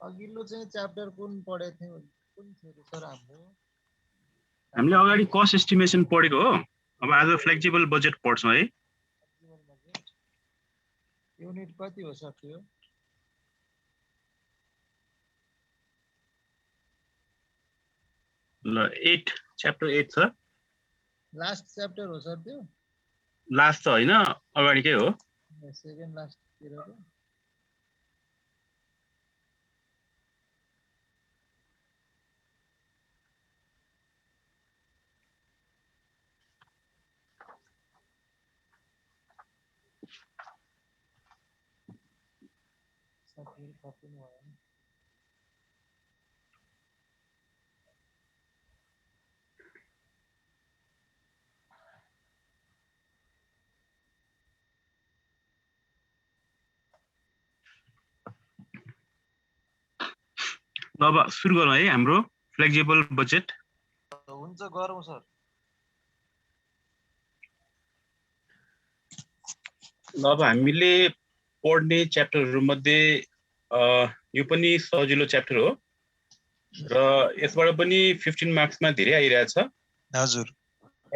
अघिल्लो चाहिँ च्याप्टर कुन पढेको थियो कुन थियो सर हाम्रो हामीले अगाडि कस्ट एस्टिमेसन पढेको हो अब आज फ्लेक्सिबल बजेट पढ्छौं है युनिट कति हो सर त्यो ल 8 च्याप्टर 8 छ लास्ट च्याप्टर हो सर त्यो लास्ट त हैन अगाडिकै हो सेकेन्ड लास्ट तिरको फेरि थपिनु भयो ल अब सुरु गरौँ है हाम्रो फ्लेक्सिबल बजेट हुन्छ गरौँ सर ल अब हामीले पढ्ने च्याप्टरहरु मध्ये यो पनि सजिलो च्याप्टर हो र यसबाट पनि 15 मार्क्समा धेरै आइरहेछ हजुर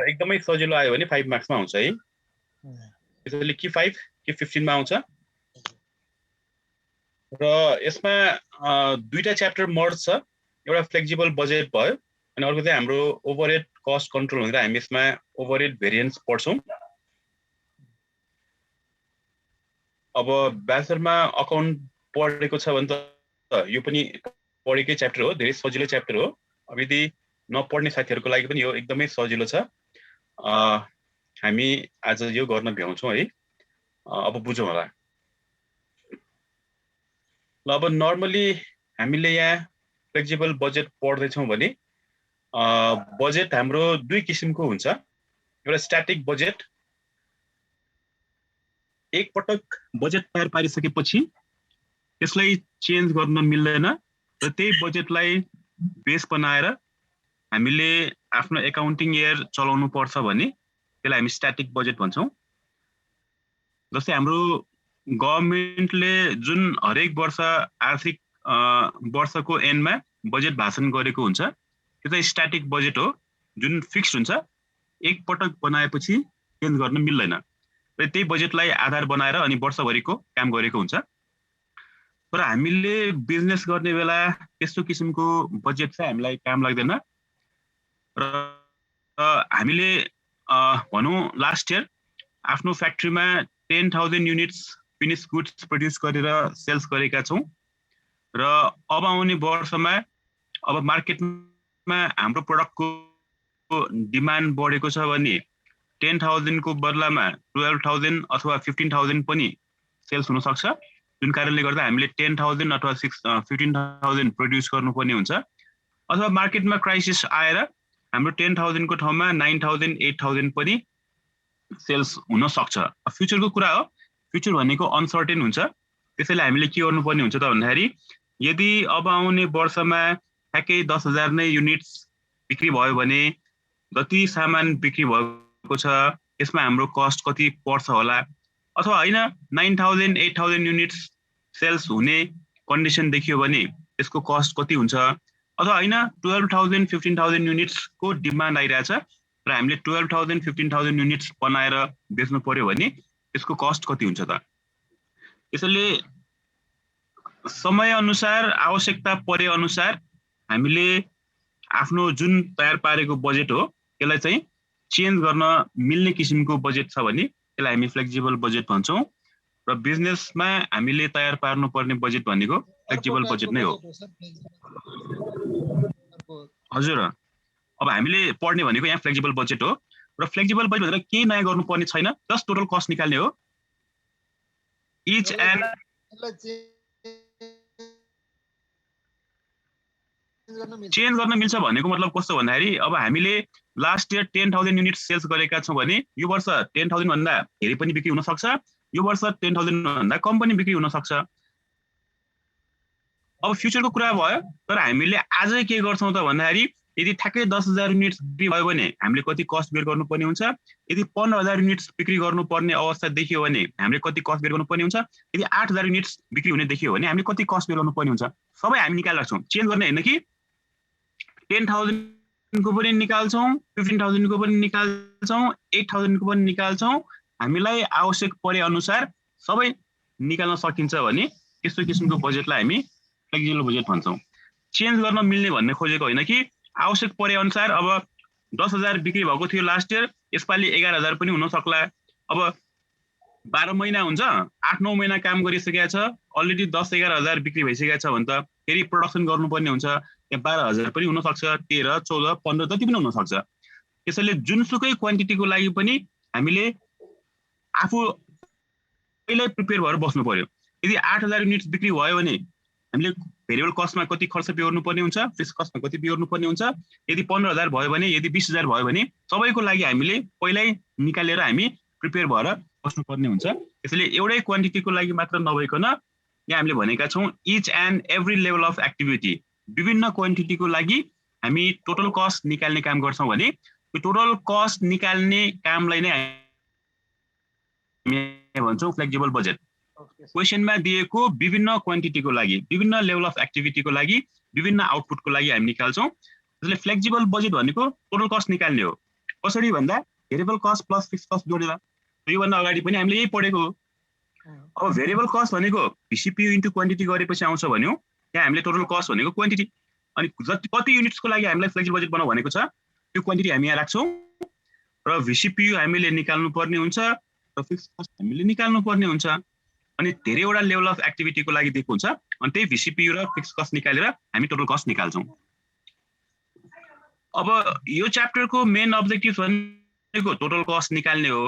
एकदमै सजिलो आयो भने 5 मार्क्समा आउँछ है त्यसैले कि 5 कि 15 मा आउँछ र यसमा दुईटा च्याप्टर मर्ज छ एउटा फ्लेक्सिबल बजेट भयो अनि अर्को चाहिँ हाम्रो ओभरहेड कस्ट कन्ट्रोल भनेर हामी यसमा ओभरहेड भेरिएन्स पढ्छौं अब ब्याचलरमा अकाउन्ट पढेको छ भने त यो पनि पढेकै च्याप्टर हो धेरै सजिलो च्याप्टर हो अब यदि नपढ्ने साथीहरुको लागि पनि यो एकदमै सजिलो छ हामी आज यो गर्न भ्याउँछौं है अब बुझौं होला ल अब नर्मली हामीले यहाँ फ्लेक्सिबल बजेट पढ्दै छौं भने बजेट हाम्रो दुई किसिमको हुन्छ एउटा स्ट्याटिक बजेट एक पटक बजेट तयार पारिसकेपछि त्यसलाई चेन्ज गर्न मिल्दैन र त्यही बजेटलाई बेस बनाएर हामीले आफ्नो एकाउन्टिङ इयर चलाउनु पर्छ भने त्यसलाई हामी स्ट्याटिक बजेट भन्छौं जस्तै हाम्रो गभर्नमेन्टले जुन हरेक वर्ष आर्थिक वर्षको एन्डमा बजेट भाषण गरेको हुन्छ त्यो चाहिँ स्ट्याटिक बजेट हो जुन फिक्स्ड हुन्छ एक पटक बनाएपछि चेन्ज गर्न मिल्दैन र त्यही बजेटलाई आधार बनाएर अनि वर्षभरिको काम गरेको हुन्छ तर हामीले बिजनेस गर्ने बेला त्यस्तो किसिमको बजेट चाहिँ हामीलाई काम लाग्दैन र हामीले भनौं लास्ट इयर आफ्नो फ्याक्ट्रीमा 10,000 युनिट्स फिनिश गुड्स प्रोड्युस गरेर सेल्स गरेका छौं र अब आउने वर्षमा अब मार्केटमा हाम्रो प्रोडक्टको डिमान्ड बढेको छ भने 10,000 को बदलामा 12,000 अथवा 15,000 पनि सेल्स हुन सक्छ जुन कारणले गर्दा हामीले 10,000 अथवा 15,000 प्रोड्युस गर्नुपर्ने हुन्छ अथवा मार्केटमा क्राइसिस आएर हाम्रो 10,000 को ठाउँमा 9,000 8,000 पनि सेल्स हुन सक्छ फ्युचरको कुरा हो फ्युचर भनेको अनसर्टेन हुन्छ त्यसैले हामीले के गर्नुपर्ने हुन्छ त भन्दाखेरि यदि अब आउने वर्षमा ठ्याक्कै 10,000 नै युनिट्स बिक्री भयो भने जति सामान बिक्री भएको छ यसमा हाम्रो कस्ट कति पर्छ होला अथवा हैन 9,000 8,000 युनिट्स सेल्स हुने कन्डिसन देखियो भने यसको कस्ट कति हुन्छ अथवा हैन 12,000 15,000 युनिट्स को डिमान्ड आइरहेछ र हामीले 12,000 15,000 युनिट्स बनाएर बेच्नु पर्यो भने यसको कस्ट कति हुन्छ त यसैले समय अनुसार आवश्यकता परे अनुसार हामीले आफ्नो जुन तयार पारेको बजेट हो त्यसलाई चाहिँ चेन्ज गर्न मिल्ने किसिमको बजेट छ भने त्यसलाई हामी फ्लेक्सिबल बजेट भन्छौं र बिजनेसमा हामीले तयार पार्नु पर्ने बजेट भनेको फ्लेक्सिबल बजेट नै हो हजुर अब हामीले पढ्ने भनेको यहाँ फ्लेक्सिबल बजेट हो र फ्लेक्सिबल बजेट भनेर केही नयाँ गर्नुपर्ने छैन जस्ट टोटल कस्ट निकाल्ने हो इच एन्ड चेन्ज गर्न मिल्छ भनेको मतलब कस्तो भन्दाखेरि अब हामीले लास्ट इयर 10,000 युनिट सेल्स गरेका छौं भने यो वर्ष 10,000 भन्दा धेरै पनि बिक्री हुन सक्छ यो वर्ष 10,000 भन्दा कम पनि बिक्री हुन सक्छ अब फ्युचरको कुरा भयो तर हामीले आजै के गर्छौं त भन्दाखेरि यदि ठ्याक्कै 10,000 युनिट्स बिक्री भयो भने हामीले कति कस्ट बेयर गर्नुपर्ने हुन्छ, यदि 15,000 युनिट्स बिक्री गर्नुपर्ने अवस्था देखियो भने हामीले कति कस्ट बेयर गर्नुपर्ने हुन्छ, यदि 8,000 युनिट्स बिक्री हुने देखियो भने हामीले कति कस्ट बेयर गर्नुपर्ने हुन्छ, सबै हामी निकालिराख्छौँ। चेन्ज गर्ने होइन कि 10,000 को पनि निकाल्छौँ, 15,000 को पनि निकाल्छौँ, 8,000 को पनि निकाल्छौँ। हामीलाई आवश्यक परे अनुसार सबै निकाल्न सकिन्छ भने त्यस्तो किसिमको बजेटलाई हामी फ्लेक्सिबल बजेट भन्छौँ। चेन्ज गर्न मिल्ने भन्ने खोजेको होइन कि आवश्यक परे अनुसार अब 10,000 बिक्री भएको थियो लास्ट इयर, यसपालि 11,000 पनि हुन सक्ला। अब 12 महिना हुन्छ, 8-9 महिना काम गरिसकेको छ, अलरेडी 10-11,000 बिक्री भइसकेको छ भने त फेरि प्रोडक्सन गर्नुपर्ने हुन्छ, त्यहाँ 12,000 पनि हुन सक्छ, 13, 14, 15 जति पनि हुन सक्छ। त्यसैले जुनसुकै क्वान्टिटीको लागि पनि हामीले आफू पहिल्यै प्रिपेयर भएर बस्नु पर्यो। यदि 8,000 युनिट्स बिक्री भयो भने हामीले भेरिएबल कस्टमा कति खर्च बेहोर्नुपर्ने हुन्छ, फिक्स्ड कस्टमा कति बेहोर्नुपर्ने हुन्छ, यदि 15,000 भयो भने, यदि 20,000 भयो भने सबैको लागि हामीले पहिल्यै निकालेर हामी प्रिपेयर भएर बस्नुपर्ने हुन्छ। त्यसैले एउटै क्वान्टिटीको लागि मात्र नभइकन यहाँ हामीले भनेका छौँ each and every level of activity, विभिन्न क्वान्टिटीको लागि हामी टोटल कस्ट निकाल्ने काम गर्छौँ भने त्यो टोटल कस्ट निकाल्ने कामलाई नै हामी भन्छौँ फ्लेक्सिबल बजेट। क्वेसनमा दिएको विभिन्न क्वान्टिटीको लागि, विभिन्न लेभल अफ एक्टिभिटीको लागि, विभिन्न आउटपुटको लागि हामी निकाल्छौँ। त्यसले फ्लेक्सिबल बजेट भनेको टोटल कस्ट निकाल्ने हो। कसरी भन्दा variable cost plus fixed cost जोडेर, योभन्दा अगाडि पनि हामीले यही पढेको हो। अब भेरिएबल कस्ट भनेको VCPU इन्टु क्वान्टिटी गरेपछि आउँछ भन्यो, त्यहाँ हामीले टोटल कस्ट भनेको क्वान्टिटी, अनि कति युनिट्सको लागि हामीलाई फ्लेक्सिबल बजेट बनाऊ भनेको छ त्यो क्वान्टिटी हामी यहाँ राख्छौँ र VCPU हामीले निकाल्नु पर्ने हुन्छ र फिक्स्ड कस्ट हामीले निकाल्नु पर्ने हुन्छ। अनि धेरैवटा लेभल अफ एक्टिभिटीको लागि दिएको हुन्छ, अनि त्यही VCPU र फिक्स्ड कस्ट निकालेर हामी टोटल कस्ट निकाल्छौँ। अब यो च्याप्टरको मेन अब्जेक्टिभ भनेको टोटल कस्ट निकाल्ने हो।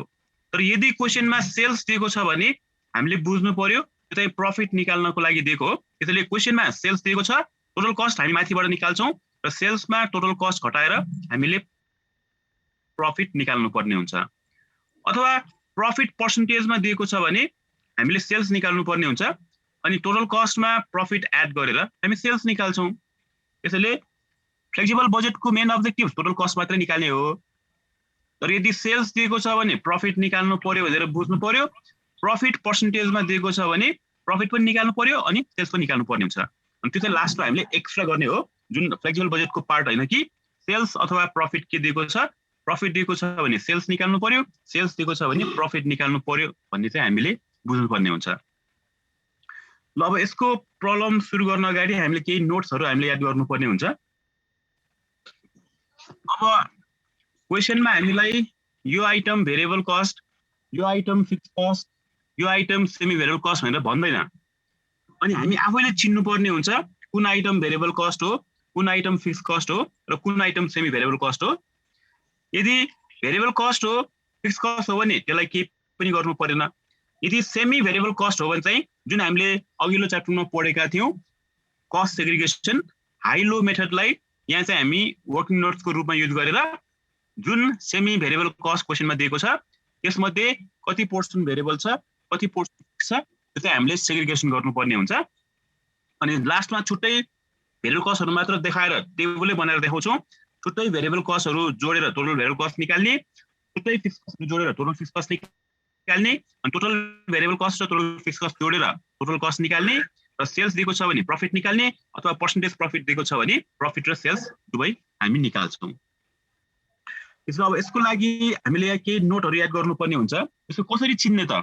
तर यदि क्वेसनमा सेल्स दिएको छ भने हामीले बुझ्नु पर्यो त्यो चाहिँ प्रफिट निकाल्नको लागि दिएको हो। त्यसैले क्वेसनमा सेल्स दिएको छ, टोटल कस्ट हामी माथिबाट निकाल्छौँ र सेल्समा टोटल कस्ट घटाएर हामीले प्रफिट निकाल्नु पर्ने हुन्छ। अथवा प्रफिट पर्सेन्टेजमा दिएको छ भने हामीले सेल्स निकाल्नु पर्ने हुन्छ, अनि टोटल कस्टमा प्रफिट एड गरेर हामी सेल्स निकाल्छौँ। त्यसैले फ्लेक्सिबल बजेटको मेन अब्जेक्टिभ टोटल कस्ट मात्रै निकाल्ने हो। तर यदि सेल्स दिएको छ भने प्रफिट निकाल्नु पर्यो भनेर बुझ्नु पर्यो, प्रफिट पर्सेन्टेजमा दिएको छ भने प्रफिट पनि निकाल्नु पर्यो अनि सेल्स पनि निकाल्नु पर्ने हुन्छ। अनि त्यो चाहिँ लास्टमा हामीले एक्स्ट्रा गर्ने हो, जुन फ्लेक्सिबल बजेटको पार्ट होइन कि सेल्स अथवा प्रफिट के दिएको छ, प्रफिट दिएको छ भने सेल्स निकाल्नु पर्यो, सेल्स दिएको छ भने प्रफिट निकाल्नु पर्यो भन्ने चाहिँ हामीले बुझ्नुपर्ने हुन्छ। ल अब यसको प्रब्लम सुरु गर्न अगाडि हामीले केही नोट्सहरू हामीले याद गर्नुपर्ने हुन्छ। अब क्वेसनमा हामीलाई यो आइटम भेरिएबल कस्ट, यो आइटम फिक्स्ड कस्ट, यो आइटम सेमी भेरिएबल कस्ट भनेर भन्दैन। अनि हामी आफैले चिन्नुपर्ने हुन्छ कुन आइटम भेरिएबल कस्ट हो, कुन आइटम फिक्स्ड कस्ट हो र कुन आइटम सेमी भेरिएबल कस्ट हो। यदि भेरिएबल कस्ट हो, फिक्स्ड कस्ट हो भने त्यसलाई केही पनि गर्नु परेन। यदि सेमी भेरिएबल कस्ट हो भने चाहिँ जुन हामीले अघिल्लो च्याप्टरमा पढेका थियौँ कस्ट सेग्रिगेसन हाई लो मेथडलाई यहाँ चाहिँ हामी वर्किङ नोट्सको रूपमा युज गरेर जुन सेमी भेरिएबल कस्ट क्वेसनमा दिएको छ त्यसमध्ये कति पोर्सन भेरिएबल छ, कति पोर्सन फिक्स छ, त्यो चाहिँ हामीले सेग्रिगेसन गर्नुपर्ने हुन्छ। अनि लास्टमा छुट्टै भेरिएबल कस्टहरू मात्र देखाएर टेबलै बनाएर देखाउँछौँ। छुट्टै भेरिएबल कस्टहरू जोडेर टोटल भेरिएबल कस्ट निकाल्ने, छुट्टै फिक्स कस्ट जोडेर टोटल फिक्स कस्ट निकाल्ने, अनि टोटल भेरिएबल कस्ट र टोटल फिक्स कस्ट जोडेर टोटल कस्ट निकाल्ने, र सेल्स दिएको छ भने प्रफिट निकाल्ने अथवा पर्सेन्टेज प्रफिट दिएको छ भने प्रफिट र सेल्स दुवै हामी निकाल्छौँ। त्यसो अब यसको लागि हामीले यहाँ केही नोटहरू याद गर्नुपर्ने हुन्छ। यसको कसरी चिन्ने त,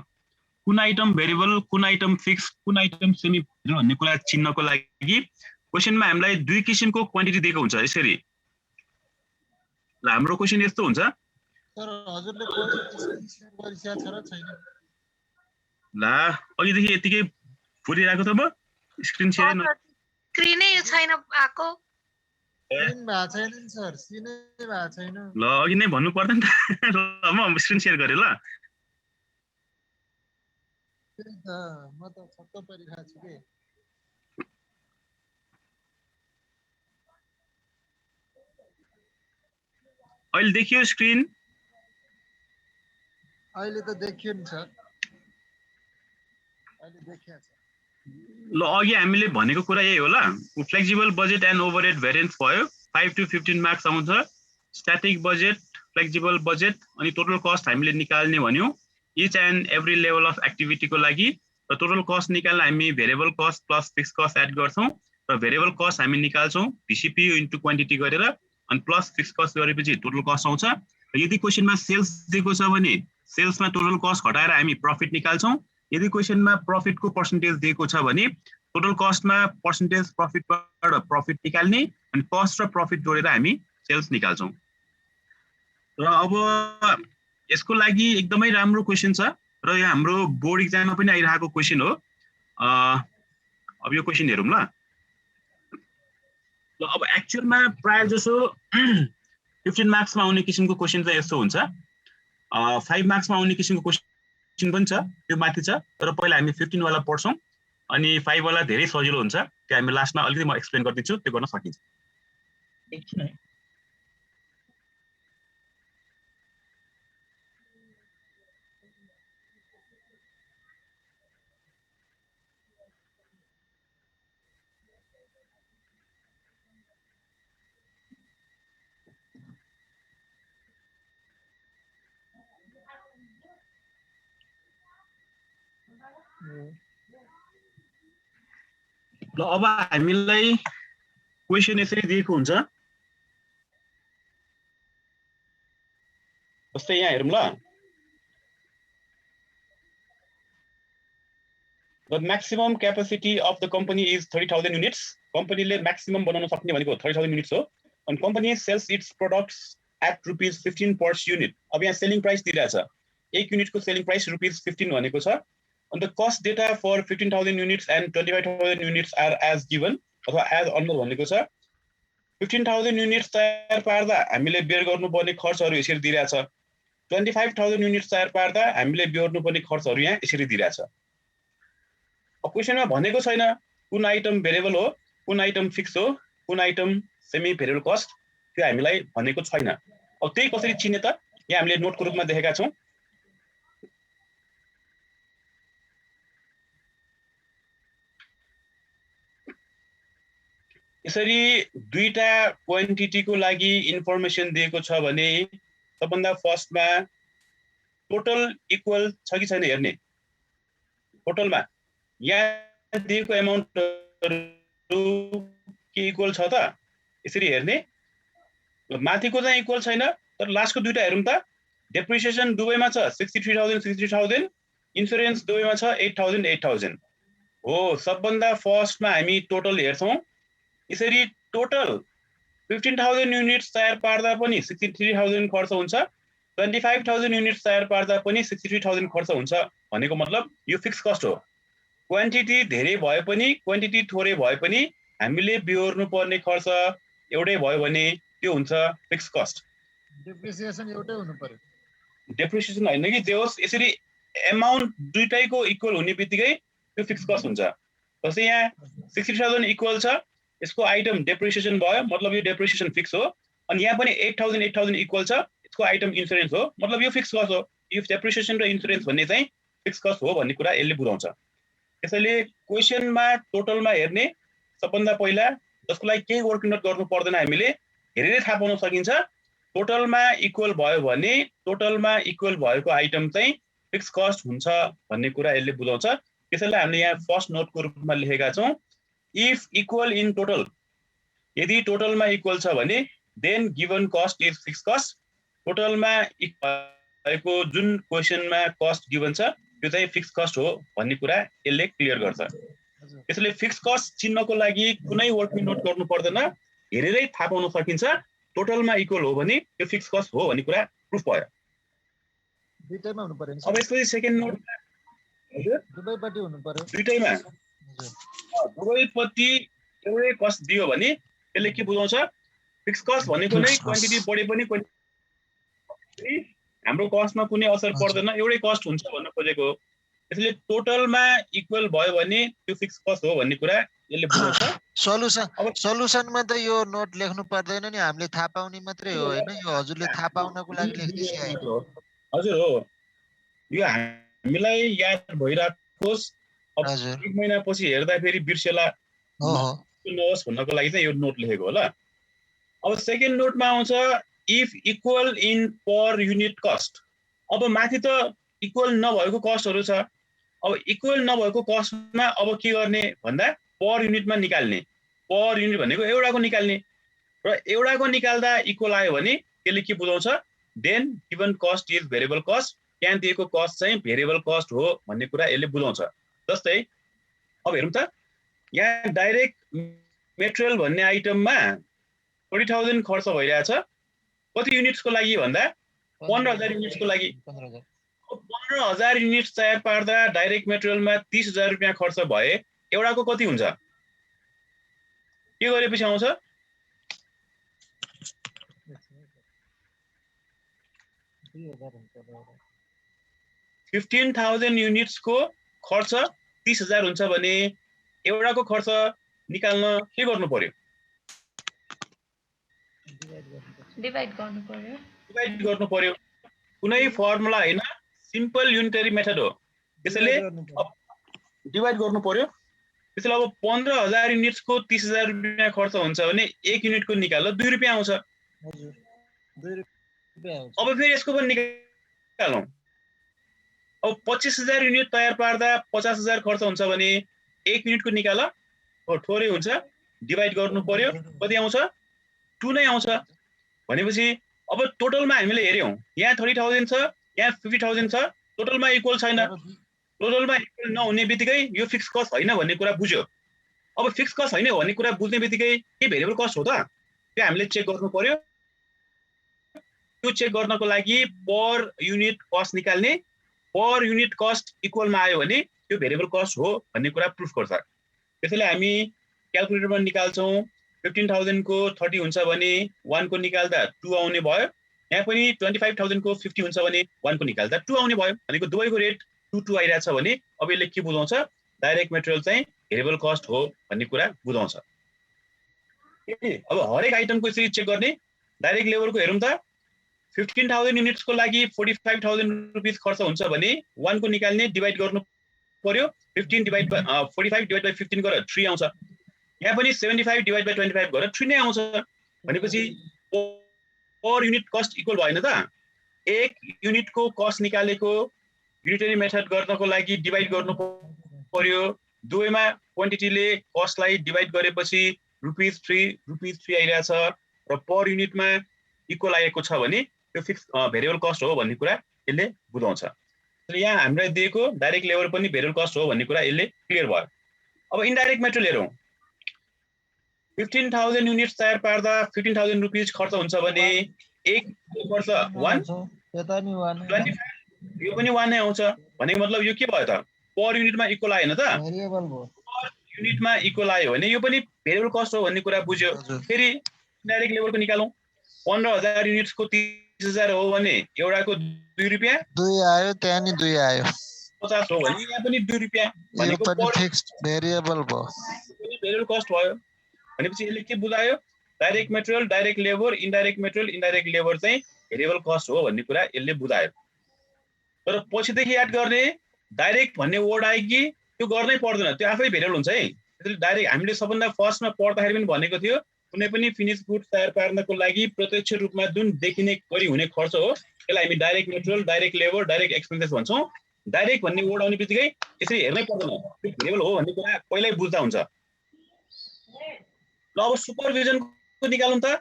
कुन आइटम भेरिएबल, कुन आइटम फिक्स, कुन आइटम सेमी भेरिएबल भन्ने कुरा चिन्नको लागि क्वेसनमा हामीलाई दुई किसिमको क्वान्टिटी दिएको हुन्छ। यसरी ल हाम्रो क्वेसन यस्तो हुन्छ, सर हजुरले क्वेसन सेयर गरिसकेको छ र छैन? ल अघिदेखि यतिकै फुरिरहेको त म स्क्रिन सेयर स्क्रिनै छैन आको, सिन भएको छैन नि सर, सिनै भएको छैन। ल अघि नै भन्नु पर्दैन त म स्क्रिन सेयर गरेँ ल। त्यही त म त छक्क परिरहेको छु के। अहिले देखियो स्क्रिन? अहिले त देखियो नि सर, अहिले देखिया छ। ल अघि हामीले भनेको कुरा यही होला, flexible budget and overhead variance भयो। 5 to 15 मार्क्स आउँछ स्ट्याटिक बजेट फ्लेक्सिबल बजेट अनि टोटल कस्ट हामीले निकाल्ने भन्यौ each and every level of एक्टिभिटीको लागि र टोटल कस्ट निकाल्न हामी variable cost plus fix cost add गर्छौं र भेरिएबल कस्ट हामी निकाल्छौं VCP इन्टु क्वान्टिटी गरेर अनि प्लस फिक्स कस्ट गरेपछि टोटल कस्ट आउँछ यदि क्वेशनमा सेल्स दिएको छ भने सेल्समा टोटल कस्ट घटाएर हामी प्रफिट निकाल्छौं यदि क्वेशनमा प्रफिटको पर्सेन्टेज दिएको छ भने टोटल कस्टमा पर्सेन्टेज प्रफिटबाट प्रफिट निकाल्ने अनि कस्ट र प्रफिट जोडेर हामी सेल्स निकाल्छौं र अब यसको लागि एकदमै राम्रो क्वेशन छ र यो हाम्रो बोर्ड एक्जाममा पनि आइरहेको क्वेशन हो अब यो क्वेशन हेरौँ ल अब एक्चुअलमा प्राय जसो 15 मार्क्समा आउने किसिमको क्वेशन चाहिँ यस्तो हुन्छ 5 मार्क्समा आउने किसिमको क्वेशन पनि छ त्यो माथि छ तर पहिला हामी 15 वाला पढ्छौं अनि 5 वाला धेरै सजिलो हुन्छ त्यो हामी लास्टमा अलिकति म एक्सप्लेन गर्दिन्छु त्यो गर्न सकिन्छ एकछिन है ल अब हामीलाई क्वेशन यसरी दिएको हुन्छ जस्तै यहाँ हेरौँ ल The maximum capacity of the company is 30,000 units. कम्पनीले maximum बनाउन सक्ने भनेको 30,000 units हो and company sells its products at ₹15 per unit. अब यहाँ selling price दिइरहेछ 1 युनिटको selling price ₹15 भनेको छ and the cost data for 15,000 units and 25,000 units are as given अथवा as under भनेको छ 15,000 units तयार पार्दा हामीले बेयर गर्नुपर्ने खर्चहरु यसरी दिइरहेछ 25,000 units तयार पार्दा हामीले बेयर गर्नुपर्ने खर्चहरु यहाँ यसरी दिइरहेछ क्वेशनमा भनेको छैन कुन आइटम भेरिएबल हो कुन आइटम फिक्स हो कुन आइटम सेमी भेरिएबल कस्ट त्यो हामीलाई भनेको छैन अब त्यही कसरी चिन्ने त यहाँ हामीले नोटको रूपमा देखेका छौं यसरी दुईटा क्वान्टिटीको लागि इन्फर्मेसन दिएको छ भने सबभन्दा फर्स्टमा टोटल इक्वल छ कि छैन हेर्ने टोटलमा यहाँ दिएको अमाउन्टहरु के इक्वल छ त यसरी हेर्ने माथिको चाहिँ इक्वल छैन तर लास्टको दुईटा हेरौँ त डेप्रिसिएसन दुवैमा छ 63,000 इन्स्योरेन्स दुवैमा छ 8,000 हो सबभन्दा फर्स्टमा हामी टोटल हेर्छौं यसरी टोटल 15,000 युनिट्स तयार पार्दा पनि 63,000 खर्च हुन्छ 25,000 युनिट्स तयार पार्दा पनि 63,000 खर्च हुन्छ भनेको मतलब यो फिक्स कस्ट हो क्वान्टिटी धेरै भए पनि क्वान्टिटी थोरै भए पनि हामीले बिहोर्नु पर्ने खर्च एउटै भयो भने त्यो हुन्छ फिक्स कस्ट डेप्रिसिएसन एउटै हुनु पर्यो डेप्रिसिएसन हैन कि जे होस् यसरी अमाउन्ट दुईटैको इक्वल हुने बित्तिकै त्यो फिक्स कस्ट हुन्छ जस्तै यहाँ 60,000 इक्वल छ यसको आइटम डेप्रिसिएसन भयो मतलब यो डेप्रिसिएसन फिक्स हो अनि यहाँ पनि 8,000 इक्वल छ यसको आइटम इन्स्योरेन्स हो मतलब यो फिक्स कस्ट हो यो डेप्रिसिएसन र इन्स्योरेन्स भन्ने चाहिँ फिक्स कस्ट हो भन्ने कुरा यसले बुझाउँछ त्यसैले क्वेशनमा टोटलमा हेर्ने सबभन्दा पहिला जसको लागि केही वर्क नोट गर्नु पर्दैन हामीले हेरेरै थाहा पाउन सकिन्छ टोटलमा इक्वल भयो भने टोटलमा इक्वल भएको आइटम चाहिँ फिक्स कस्ट हुन्छ भन्ने कुरा यसले बुझाउँछ त्यसैले हामीले यहाँ फर्स्ट नोटको रूपमा लेखेका छौं इफ इक्वल इन टोटल यदि टोटलमा इक्वल छ भने then given cost is fix cost टोटलमा भएको जुन क्वेशनमा कस्ट गिवन छ त्यो चाहिँ फिक्स कस्ट हो भन्ने कुरा यसले क्लियर गर्छ त्यसैले फिक्स कस्ट चिन्नको लागि कुनै वर्क नोट गर्नु पर्दैन हेरेरै थाहा पाउन सकिन्छ टोटलमा इक्वल हो भने त्यो फिक्स कस्ट हो भन्ने कुरा प्रुफ भयो दुईटैमा हुनु पर्यो अब यसको सेकेन्ड नोट हजुर दुवैपट्टि हुनु पर्यो दुईटैमा दुवैपट्टि एउटै कस्ट दियो भने यसले के बुझाउँछ फिक्स कस्ट भनेको नै क्वान्टिटी बढे पनि हाम्रो कस्टमा कुनै असर पर्दैन एउटै कस्ट हुन्छ भन्न खोजेको हो त्यसले टोटलमा इक्वल भयो भने त्यो फिक्स कस्ट हो भन्ने कुरा यसले बुझाउँछ सल्युसनमा त यो नोट लेख्नु पर्दैन नि हामीले थाहा पाउने मात्रै हो हैन यो हजुरले थाहा पाउनको लागि लेख्दै आएको हजुर हो यो हामीलाई याद भइराखोस् अब एक महिनापछि हेर्दा फेरि बिर्सेला नहोस् भन्नको लागि चाहिँ यो नोट लेखेको हो ल अब सेकेन्ड नोटमा आउँछ if equal in per unit cost. अब माथि त इक्वल नभएको कस्टहरू छ। अब इक्वल नभएको कस्टमा अब के गर्ने भन्दा पर युनिटमा निकाल्ने। पर युनिट भनेको एउटाको निकाल्ने र एउटाको निकाल्दा इक्वल आयो भने त्यसले के बुझाउँछ then given cost is variable cost, त्यहाँ दिएको कस्ट चाहिँ भेरिएबल कस्ट हो भन्ने कुरा यसले बुझाउँछ। जस्तै अब हेरौँ त यहाँ डाइरेक्ट मेटेरियल भन्ने आइटममा 40,000 खर्च भइरहेछ। कति युनिट्सको लागि भन्दा 15,000 युनिट्सको लागि। 15,000 युनिट्स तयार पार्दा डाइरेक्ट मेटेरियलमा 30,000 रुपियाँ खर्च भए एउटाको कति हुन्छ? के गरेपछि आउँछ? 15,000 युनिट्सको खर्च 30,000 हुन्छ भने एउटाको खर्च निकाल्न के गर्नु पर्यो? डिभाइड गर्नु पर्यो। कुनै फर्मुला हैन, सिम्पल युनिटरी मेथड हो। त्यसैले डिभाइड गर्नु पर्यो। त्यसैले अब 15,000 युनिट्सको 30,000 रुपियाँ खर्च हुन्छ भने 1 युनिटको निकाल्दा 2 रुपियाँ आउँछ। अब फेरि यसको पनि निकालौँ। अब 25,000 युनिट तयार पार्दा 50,000 खर्च हुन्छ भने 1 युनिटको निकाल थोरै हुन्छ, डिभाइड गर्नु पर्यो। कति आउँछ? 2 नै आउँछ। भनेपछि अब टोटलमा हामीले हेर्यौं यहाँ 30,000 छ, यहाँ 50,000 छ, टोटलमा इक्वल छैन। टोटलमा इक्वल नहुने बित्तिकै यो फिक्स कस्ट हैन भन्ने कुरा बुझ्यो। अब फिक्स कस्ट हैन भन्ने कुरा बुझ्ने बित्तिकै के भेरिएबल कस्ट हो त? त्यो हामीले चेक गर्नु पर्यो। त्यो चेक गर्नको लागि पर युनिट कस्ट निकाल्ने। पर युनिट कस्ट इक्वलमा आयो भने त्यो भेरिएबल कस्ट हो भन्ने कुरा प्रुफ गर्छ। त्यसैले हामी क्याल्कुलेटरमा निकाल्छौँ। 15,000 को 30 हुन्छ भने 1 को निकाल्दा 2 आउने भयो। यहाँ पनि 25,000 को 50 हुन्छ भने 1 को निकाल्दा 2 आउने भयो। भनेको दुवैको रेट 2 आइरहेछ भने अब यसले के बुझाउँछ? डाइरेक्ट मेटेरियल चाहिँ भेरिएबल कस्ट हो भन्ने कुरा बुझाउँछ। अब हरेक आइटमको यसरी चेक गर्ने। डाइरेक्ट लेबरको हेरौँ त। 15,000 युनिट्सको लागि 45,000 रुपीस खर्च हुन्छ भने 1 को निकाल्ने, डिभाइड गर्नु पर्यो। 15 डिभाइड बाइ 45 डिभाइड बाइ 15 गरेर 3 आउँछ। यहाँ पनि 75 डिभाइड बाइ 25 गरेर 3 नै आउँछ। भनेपछि पर युनिट कस्ट इक्वल भएन त? एक युनिटको कस्ट निकालेको युनिटरी मेथड गर्नको लागि डिभाइड गर्नु पर्यो। दुवैमा क्वान्टिटीले कस्टलाई डिभाइड गरेपछि ₹3 आइरहेछ र पर युनिटमा इक्वल आएको छ भने त्यो फिक्स भेरिएबल कस्ट हो भन्ने कुरा यसले बुझाउँछ। यहाँ हामीलाई दिएको डाइरेक्ट लेबर पनि भेरिएबल कस्ट हो भन्ने कुरा यसले क्लियर भयो। अब इन्डाइरेक्ट मेटेरियल हेरौँ। 15,000 युनिट्स तयार पार्दा 15,000 रुपीस खर्च हुन्छ भने एक खर्च 1, यो पनि 1 नै आउँछ। भनेको मतलब यो के भयो त? पर युनिटमा इक्वल आएन त? भेरिएबल भयो। पर युनिटमा इक्वल आयो भने यो पनि भेरिएबल कस्ट हो भन्ने कुरा बुझ्यो। फेरि इन्डाइरेक्ट लेबरको निकालौँ। 15,000 युनिट्सको 30,000 हो भने एउटाको 2 रुपियाँ। 2 आयो, त्यहाँ नि 2 आयो। 50 हो भने यहाँ पनि 2 रुपियाँ। यो पनि फिक्स्ड भेरिएबल भयो। भेरिएबल कस्ट भयो। भनेपछि यसले के बुझायो? Direct material, direct labour, indirect material, indirect labour चाहिँ भेरिएबल कस्ट हो भन्ने कुरा यसले बुझायो। तर पछिदेखि याद गर्ने, डाइरेक्ट भन्ने वर्ड आयो कि त्यो गर्नै पर्दैन, त्यो आफै भेरिएबल हुन्छ है। त्यसले डाइरेक्ट हामीले सबभन्दा फर्स्टमा पढ्दाखेरि पनि भनेको थियो कुनै पनि फिनिश गुड तयार पार्नको लागि प्रत्यक्ष रूपमा जुन देखिने गरी हुने खर्च हो त्यसलाई हामी direct material, direct labour, direct expenses भन्छौँ। डाइरेक्ट भन्ने वर्ड आउने बित्तिकै यसरी हेर्नै पर्दैन, त्यो भेरिएबल हो भन्ने कुरा पहिल्यै बुझ्दा हुन्छ। ल अब सुपरभिजनको निकालौँ त।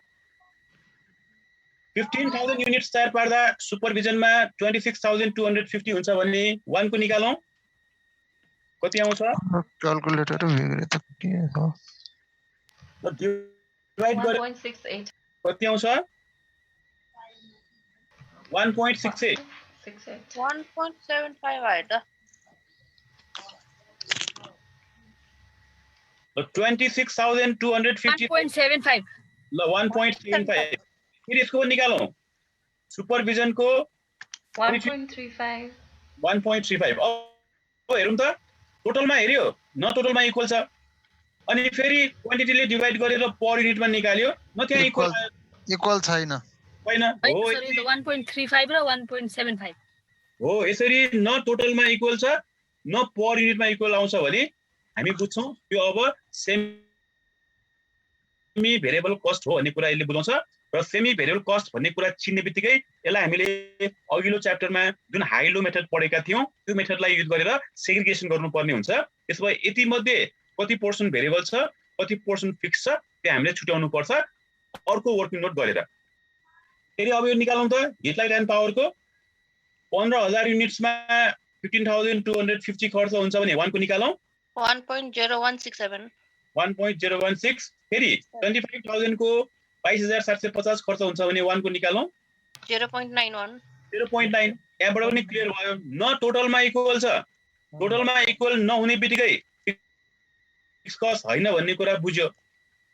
15,000 युनिट्स तयार पार्दा सुपरभिजनमा 26,250 हुन्छ भने 1 को निकालौँ। कति आउँछ? क्याल्कुलेटर बिग्रे त के हो? डिभाइड गरे 1.68 कति आउँछ? 1.68 1.75 आयो त। 26,250 1.75 ल 1.75 फेरि यसको निकालौँ। सुपरभिजनको 1.35 1.35 अब हेरौँ त। टोटलमा हेर्यो न, टोटलमा इक्वल छ। अनि फेरि क्वान्टिटीले डिभाइड गरेर पर युनिटमा निकाल्यो न, त्यहाँ इक्वल छैन। होइन हो 1.35 र 1.75 हो। यसरी न टोटलमा इक्वल छ न पर युनिटमा इक्वल आउँछ भने हामी बुझ्छौँ त्यो अब सेमी सेमी भेरिएबल कस्ट हो भन्ने कुरा यसले बुझाउँछ र सेमी भेरिएबल कस्ट भन्ने कुरा चिन्ने बित्तिकै यसलाई हामीले अघिल्लो च्याप्टरमा जुन हाई लो मेथड पढेका थियौं त्यो मेथडलाई युज गरेर सेग्रिगेसन गर्नुपर्ने हुन्छ। त्यसो भए यति मध्ये कति पोर्सन भेरिएबल छ कति पोर्सन फिक्स छ त्यो हामीले छुट्याउनु पर्छ अर्को वर्किङ नोट गरेर। फेरि अब यो निकालौँ त हिट लाइट एन्ड पावरको 15000 युनिट्समा 15250 खर्च हुन्छ भने 1 को निकालौँ 1.0167 1.016 फेरि 25000 को 22750 खर्च हुन्छ भने 1 को निकालौँ 0.91 0.9 यहाँबाट पनि क्लियर भयो न टोटलमा इक्वल छ टोटलमा इक्वल नहुने बित्तिकै फिक्स कस्ट हैन भन्ने कुरा बुझ्यो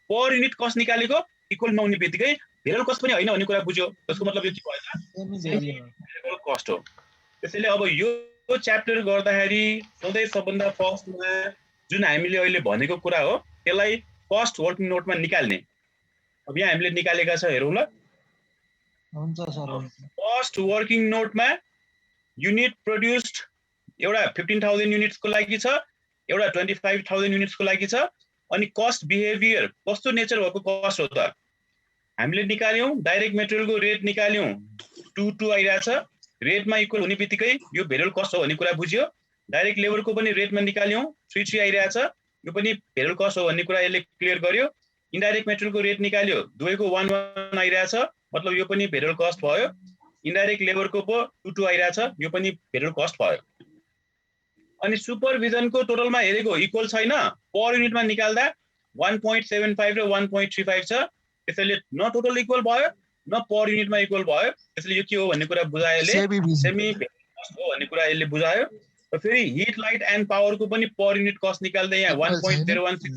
पर युनिट कस्ट निकालेको इक्वल नहुने बित्तिकै भेरिएबल कस्ट पनि हैन भन्ने कुरा बुझ्यो त्यसको मतलब यो के भयो भेरिएबल कस्ट हो। त्यसैले अब यो च्याप्टर गर्दाखेरि सधैँ सबभन्दा फर्स्टमा जुन हामीले अहिले भनेको कुरा हो त्यसलाई कस्ट वर्किङ नोटमा निकाल्ने। अब यहाँ हामीले निकालेका छ हेरौँ ल। हुन्छ सर कस्ट वर्किङ नोटमा युनिट प्रोड्युस्ड एउटा 15000 युनिट्सको लागि छ एउटा 25000 युनिट्सको लागि छ अनि कस्ट बिहेभियर कस्तो नेचर भएको कस्ट हो त हामीले निकाल्यौं डाइरेक्ट मेटेरियलको रेट निकाल्यौं 22 आइराछ रेटमा इक्वल हुने बित्तिकै यो भेरिएबल कस्ट हो भन्ने कुरा बुझ्यो। डाइरेक्ट लेबरको पनि रेटमा निकाल्यौं 33 आइराछ यो पनि भेरिएबल कस्ट हो भन्ने कुरा यसले क्लियर गर्यो। इन्डाइरेक्ट मेटेरियलको रेट निकाल्यो दुवैको 11 आइराछ मतलब यो पनि भेरिएबल कस्ट भयो। इन्डाइरेक्ट लेबरको पो 22 आइराछ यो पनि भेरिएबल कस्ट भयो। अनि सुपरभिजनको टोटलमा हेरेको इक्वल छैन पर युनिटमा निकाल्दा 1.75 र 1.35 छ त्यसैले न टोटल इक्वल भयो न पर युनिटमा इक्वल भयो। त्यसैले यो के हो भन्ने कुरा बुझायो यसले सेमी भेरिएबल कस्ट हो भन्ने कुरा यसले बुझायो। र फेरि हिट लाइट एन्ड पावरको पनि पर युनिट कस्ट निकाल्दै यहाँ 1.016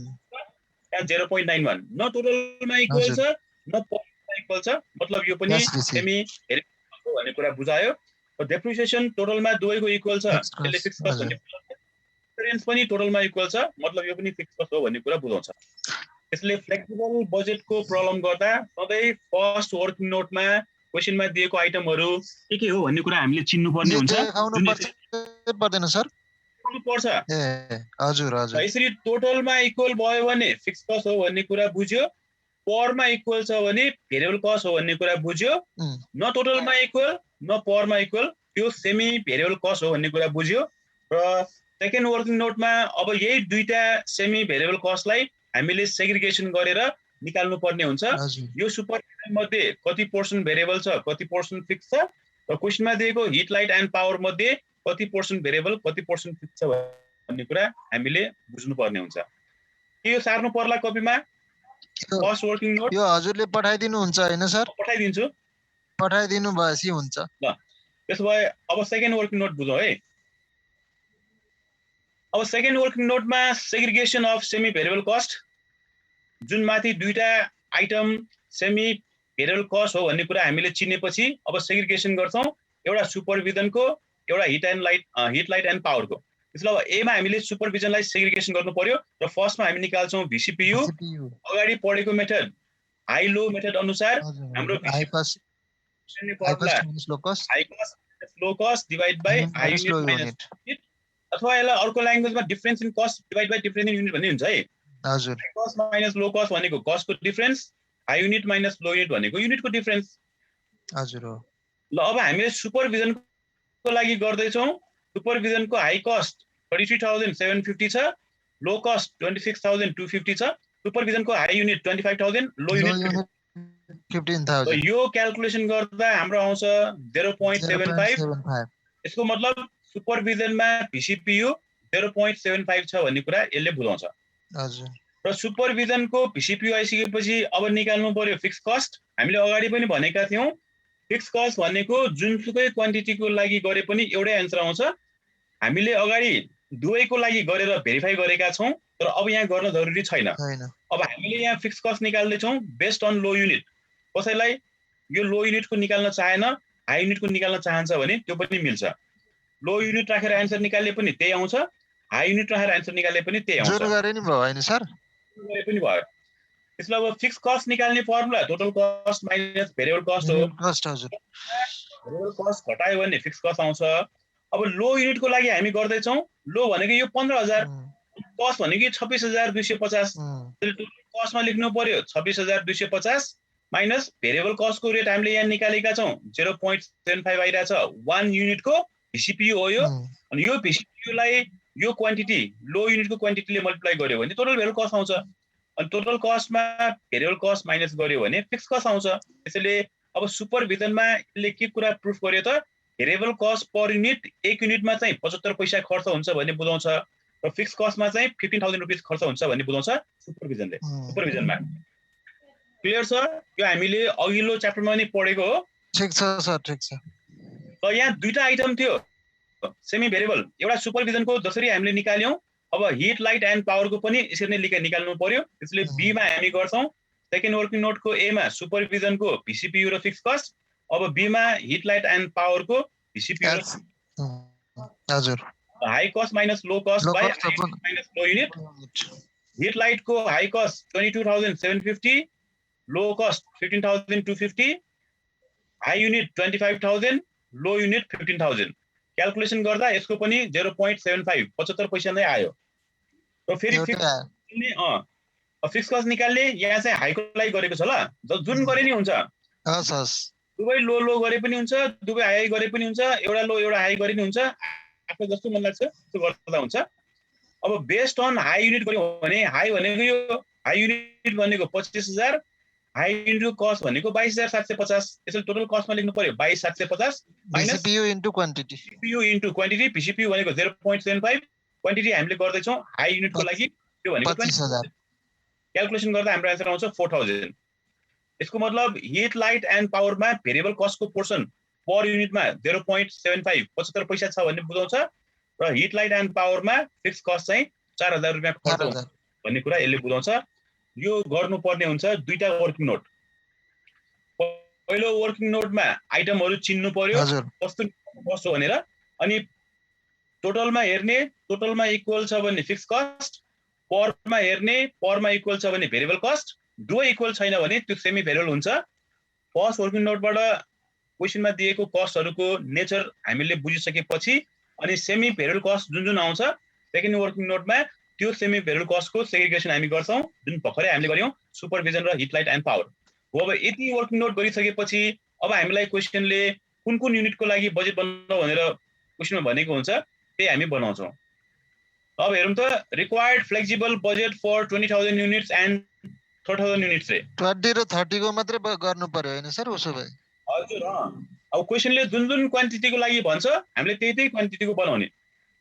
यहाँ 0.91 न टोटलमा इक्वल छ न पर युनिटमा इक्वल छ मतलब यो पनि सेमी भेरिएबल कस्ट हो भन्ने कुरा बुझायो। डेप्रिसिएसन टोटलमा दुवैको इक्वल छ त्यसले फिक्स कस्ट भन्ने डिफरेन्स पनि टोटलमा इक्वल छ मतलब यो पनि फिक्स कस्ट हो भन्ने कुरा बुझाउँछ। त्यसले फ्लेक्सिबल बजेटको प्रब्लम गर्दा सधैँ फर्स्ट वर्किङ नोटमा क्वेशनमा दिएको आइटमहरु के हो भन्ने कुरा हामीले चिन्नु पर्ने हुन्छ। पर्दैन सर पर्छ ए हजुर हजुर यसरी टोटलमा इक्वल भयो भने फिक्स कस्ट हो भन्ने कुरा बुझ्यो परमा इक्वल छ भने भेरिएबल कस्ट हो भन्ने कुरा बुझ्यो। न टोटलमा इक्वल न परमा इक्वल त्यो सेमी भेरिएबल कस्ट हो भन्ने कुरा बुझ्यो। र सेकेन्ड वर्किङ नोटमा अब यही दुईटा सेमी भेरिएबल कस्टलाई हामीले सेग्रिगेसन गरेर निकाल्नु पर्ने हुन्छ। यो सुपरभिजन मध्ये कति पोर्सन भेरिएबल छ कति पोर्सन फिक्स छ र क्वेशनमा दिएको हिट लाइट एन्ड पावर मध्ये कति पोर्सन भेरिएबल कति पोर्सन फिक्स छ भन्ने कुरा हामीले बुझ्नु पर्ने हुन्छ। के यो सार्नु पर्ला कपीमा फर्स्ट वर्किङ नोट यो हजुरले पठाइदिनु हुन्छ हैन सर पठाइदिन्छु पठाइदिनु भएपछि हुन्छ ल। त्यसो भए अब सेकेन्ड वर्किङ नोट बुझौँ है। अब सेकेन्ड वर्किङ नोटमा segregation of semi variable cost जुन माथि दुईटा आइटम सेमी भेरिएबल कस्ट हो भन्ने कुरा हामीले चिनेपछि अब सेग्रिगेसन गर्छौं एउटा सुपरभिजनको एउटा हिट लाइट एन्ड पावरको। त्यसले अब ए मा हामीले सुपरभिजनलाई सेग्रिगेसन गर्नु पर्यो र फर्स्टमा हामी निकाल्छौँ VCPU अगाडि पढेको मेथड हाई लो मेथड अनुसार हाम्रो high cost low cost divide by high unit minus अथवा यसलाई अर्को ल्याङ्ग्वेजमा difference in cost divide by difference in unit भन्ने हुन्छ है। हजुर कस्ट माइनस लो कस्ट भनेको कस्टको difference high unit minus low unit भनेको युनिटको डिफरेन्स। हजुर हो ल अब हामीले सुपरभिजनको लागि गर्दै छौं। सुपरभिजनको हाई कस्ट 33750 छ लो कस्ट 26250 छ सुपरभिजनको हाई युनिट 25000 लो युनिट 15000 यो क्याल्कुलेसन गर्दा हाम्रो आउँछ 0.75 यसको मतलब सुपरभिजनमा VCPU 0.75 छ भन्ने कुरा यसले बुझाउँछ। हजुर र सुपरभिजनको VCPU आइसकेपछि अब निकाल्नु पर्यो फिक्स कस्ट। हामीले अगाडि पनि भनेका थियौं फिक्स कस्ट भनेको जुनसुकै क्वान्टिटीको लागि गरे पनि एउटै आन्सर आउँछ। हामीले अगाडि दुवैको लागि गरेर भेरिफाई गरेका छौं तर अब यहाँ गर्न जरुरी छैन। अब हामीले यहाँ फिक्स कस्ट निकाल्दै छौं बेस्ड अन लो युनिट। कसैलाई यो लो युनिटको निकाल्न चाहेन हाई युनिटको निकाल्न चाहन्छ भने त्यो पनि मिल्छ। लो युनिट राखेर आन्सर निकाल्ने पनि त्यही आउँछ हाई युनिट राखेर आन्सर निकाल्ने पनि त्यही आउँछ। जोड गरे नि भयो हैन सर गरे पनि भयो। त्यसले अब फिक्स कस्ट निकाल्ने formula total cost minus variable cost हो। कस्ट हजुर भेरिएबल कस्ट घटायो भने फिक्स कस्ट आउँछ। अब लो युनिटको लागि हामी गर्दै छौं लो भनेको यो 15000 कस्ट भनेको 26250 टोटल कस्टमा लेख्नु पर्यो 26,250 माइनस भेरिएबल कस्टको रेट हामीले यहाँ निकालेका छौं 0.75 आइराछ 1 युनिटको VCPU हो यो अनि यो VCPU लाई यो क्वान्टिटी लो युनिटको क्वान्टिटीले मल्टिप्लाई गर्यो भने टोटल भेरिएबल कस्ट आउँछ अनि टोटल कस्टमा भेरिएबल कस्ट माइनस गर्यो भने फिक्स कस्ट आउँछ त्यसैले अब सुपरभिजनमा ले के कुरा प्रुफ गर्यो त भेरिएबल कस्ट पर युनिट एक युनिटमा चाहिँ 75 पैसा खर्च हुन्छ भन्ने बुझाउँछ र फिक्स कस्टमा चाहिँ 15,000 रुपैयाँ खर्च हुन्छ भन्ने बुझाउँछ सुपरभिजनमा क्लियर छ यो हामीले अघिल्लो च्याप्टरमा पनि पढेको हो ठीक छ सर ठीक छ त यहाँ दुईटा आइटम थियो सेमी भेरिएबल एउटा सुपरभिजनको जसरी हामीले निकाल्यौं अब हिट लाइट एन्ड पावरको पनि यसरी नै निकाल्नु पर्यो त्यसले बी मा हामी गर्छौं सेकेन्ड वर्किङ नोटको ए मा सुपरभिजनको VCPU र फिक्स कस्ट अब बी मा हिट लाइट एन्ड पावरको VCPU हजुर high cost minus low cost by minus low unit heat light को high cost 22,750 low cost 15,250 high unit 25,000 low unit 15,000 calculation गर्दा यसको पनि 0.75 75 पैसा नै आयो र फेरि फिक्स कस्ट निकाल्ने यहाँ चाहिँ हाईको लागि गरेको छ ल जुन गरे नि हुन्छ हस् हस् दुवै लो गरे पनि हुन्छ दुवै हाई गरे पनि हुन्छ एउटा लो एउटा हाई गरे पनि हुन्छ आफ्नो जस्तो मन लाग्छ त्यो गर्दा हुन्छ अब बेस्ड अन हाई युनिट गर्यो भने हाई भनेको यो हाई युनिट भनेको 25,000 हाई युनिटको कस्ट भनेको 22,750 यसले टोटल कस्टमा लेख्नु पर्यो 22,750 minus VCPU into quantity VCPU into quantity VCPU भनेको 0.75 क्वान्टिटी हामीले गर्दै छौं हाई युनिटको लागि त्यो भनेको 25,000 क्याल्कुलेसन गर्दा हाम्रो आन्सर आउँछ 4,000 यसको मतलब हिट लाइट एन्ड पावरमा भेरिएबल कस्टको पोर्सन पर युनिटमा 0.75 75 पैसा छ भन्ने बुझाउँछ र हिट लाइट एन्ड पावरमा फिक्स कस्ट चाहिँ 4,000 रुपैयाँ खर्च हुन्छ भन्ने कुरा यसले बुझाउँछ यो गर्नुपर्ने हुन्छ दुईटा वर्किङ नोट पहिलो वर्किङ नोटमा आइटमहरु चिन्नु पर्यो कस्तो हो भनेर अनि टोटलमा हेर्ने टोटलमा इक्वल छ भने फिक्स कस्ट परमा हेर्ने परमा इक्वल छ भने भेरिएबल कस्ट दुवै इक्वल छैन भने त्यो सेमी भेरिएबल हुन्छ फर्स्ट वर्किङ नोटबाट क्वेशनमा दिएको कस्टहरुको नेचर हामीले बुझिसकेपछि अनि सेमी भेरिएबल कस्ट जुन जुन आउँछ सेकेन्ड वर्किङ नोटमा त्यो सेमी भेरिएबल कस्टको सेग्रिगेसन हामी गर्छौं जुन भर्खरै हामीले गर्यौं सुपरभिजन र हिट लाइट एन्ड पावर हो अब यति वर्किङ नोट गरिसकेपछि अब हामीलाई क्वेशनले कुन कुन युनिटको लागि बजेट बनाउनु भनेर क्वेशनमा भनेको हुन्छ त्यही हामी बनाउँछौं अब हेरौं त required flexible budget for 20,000 units and 30,000 units रे 20 र 30 को मात्रै गर्नु पर्यो हैन सर उसो भए हजुर अब क्वेशनले जुन जुन क्वान्टिटीको लागि भन्छ हामीले त्यही क्वान्टिटीको बनाउने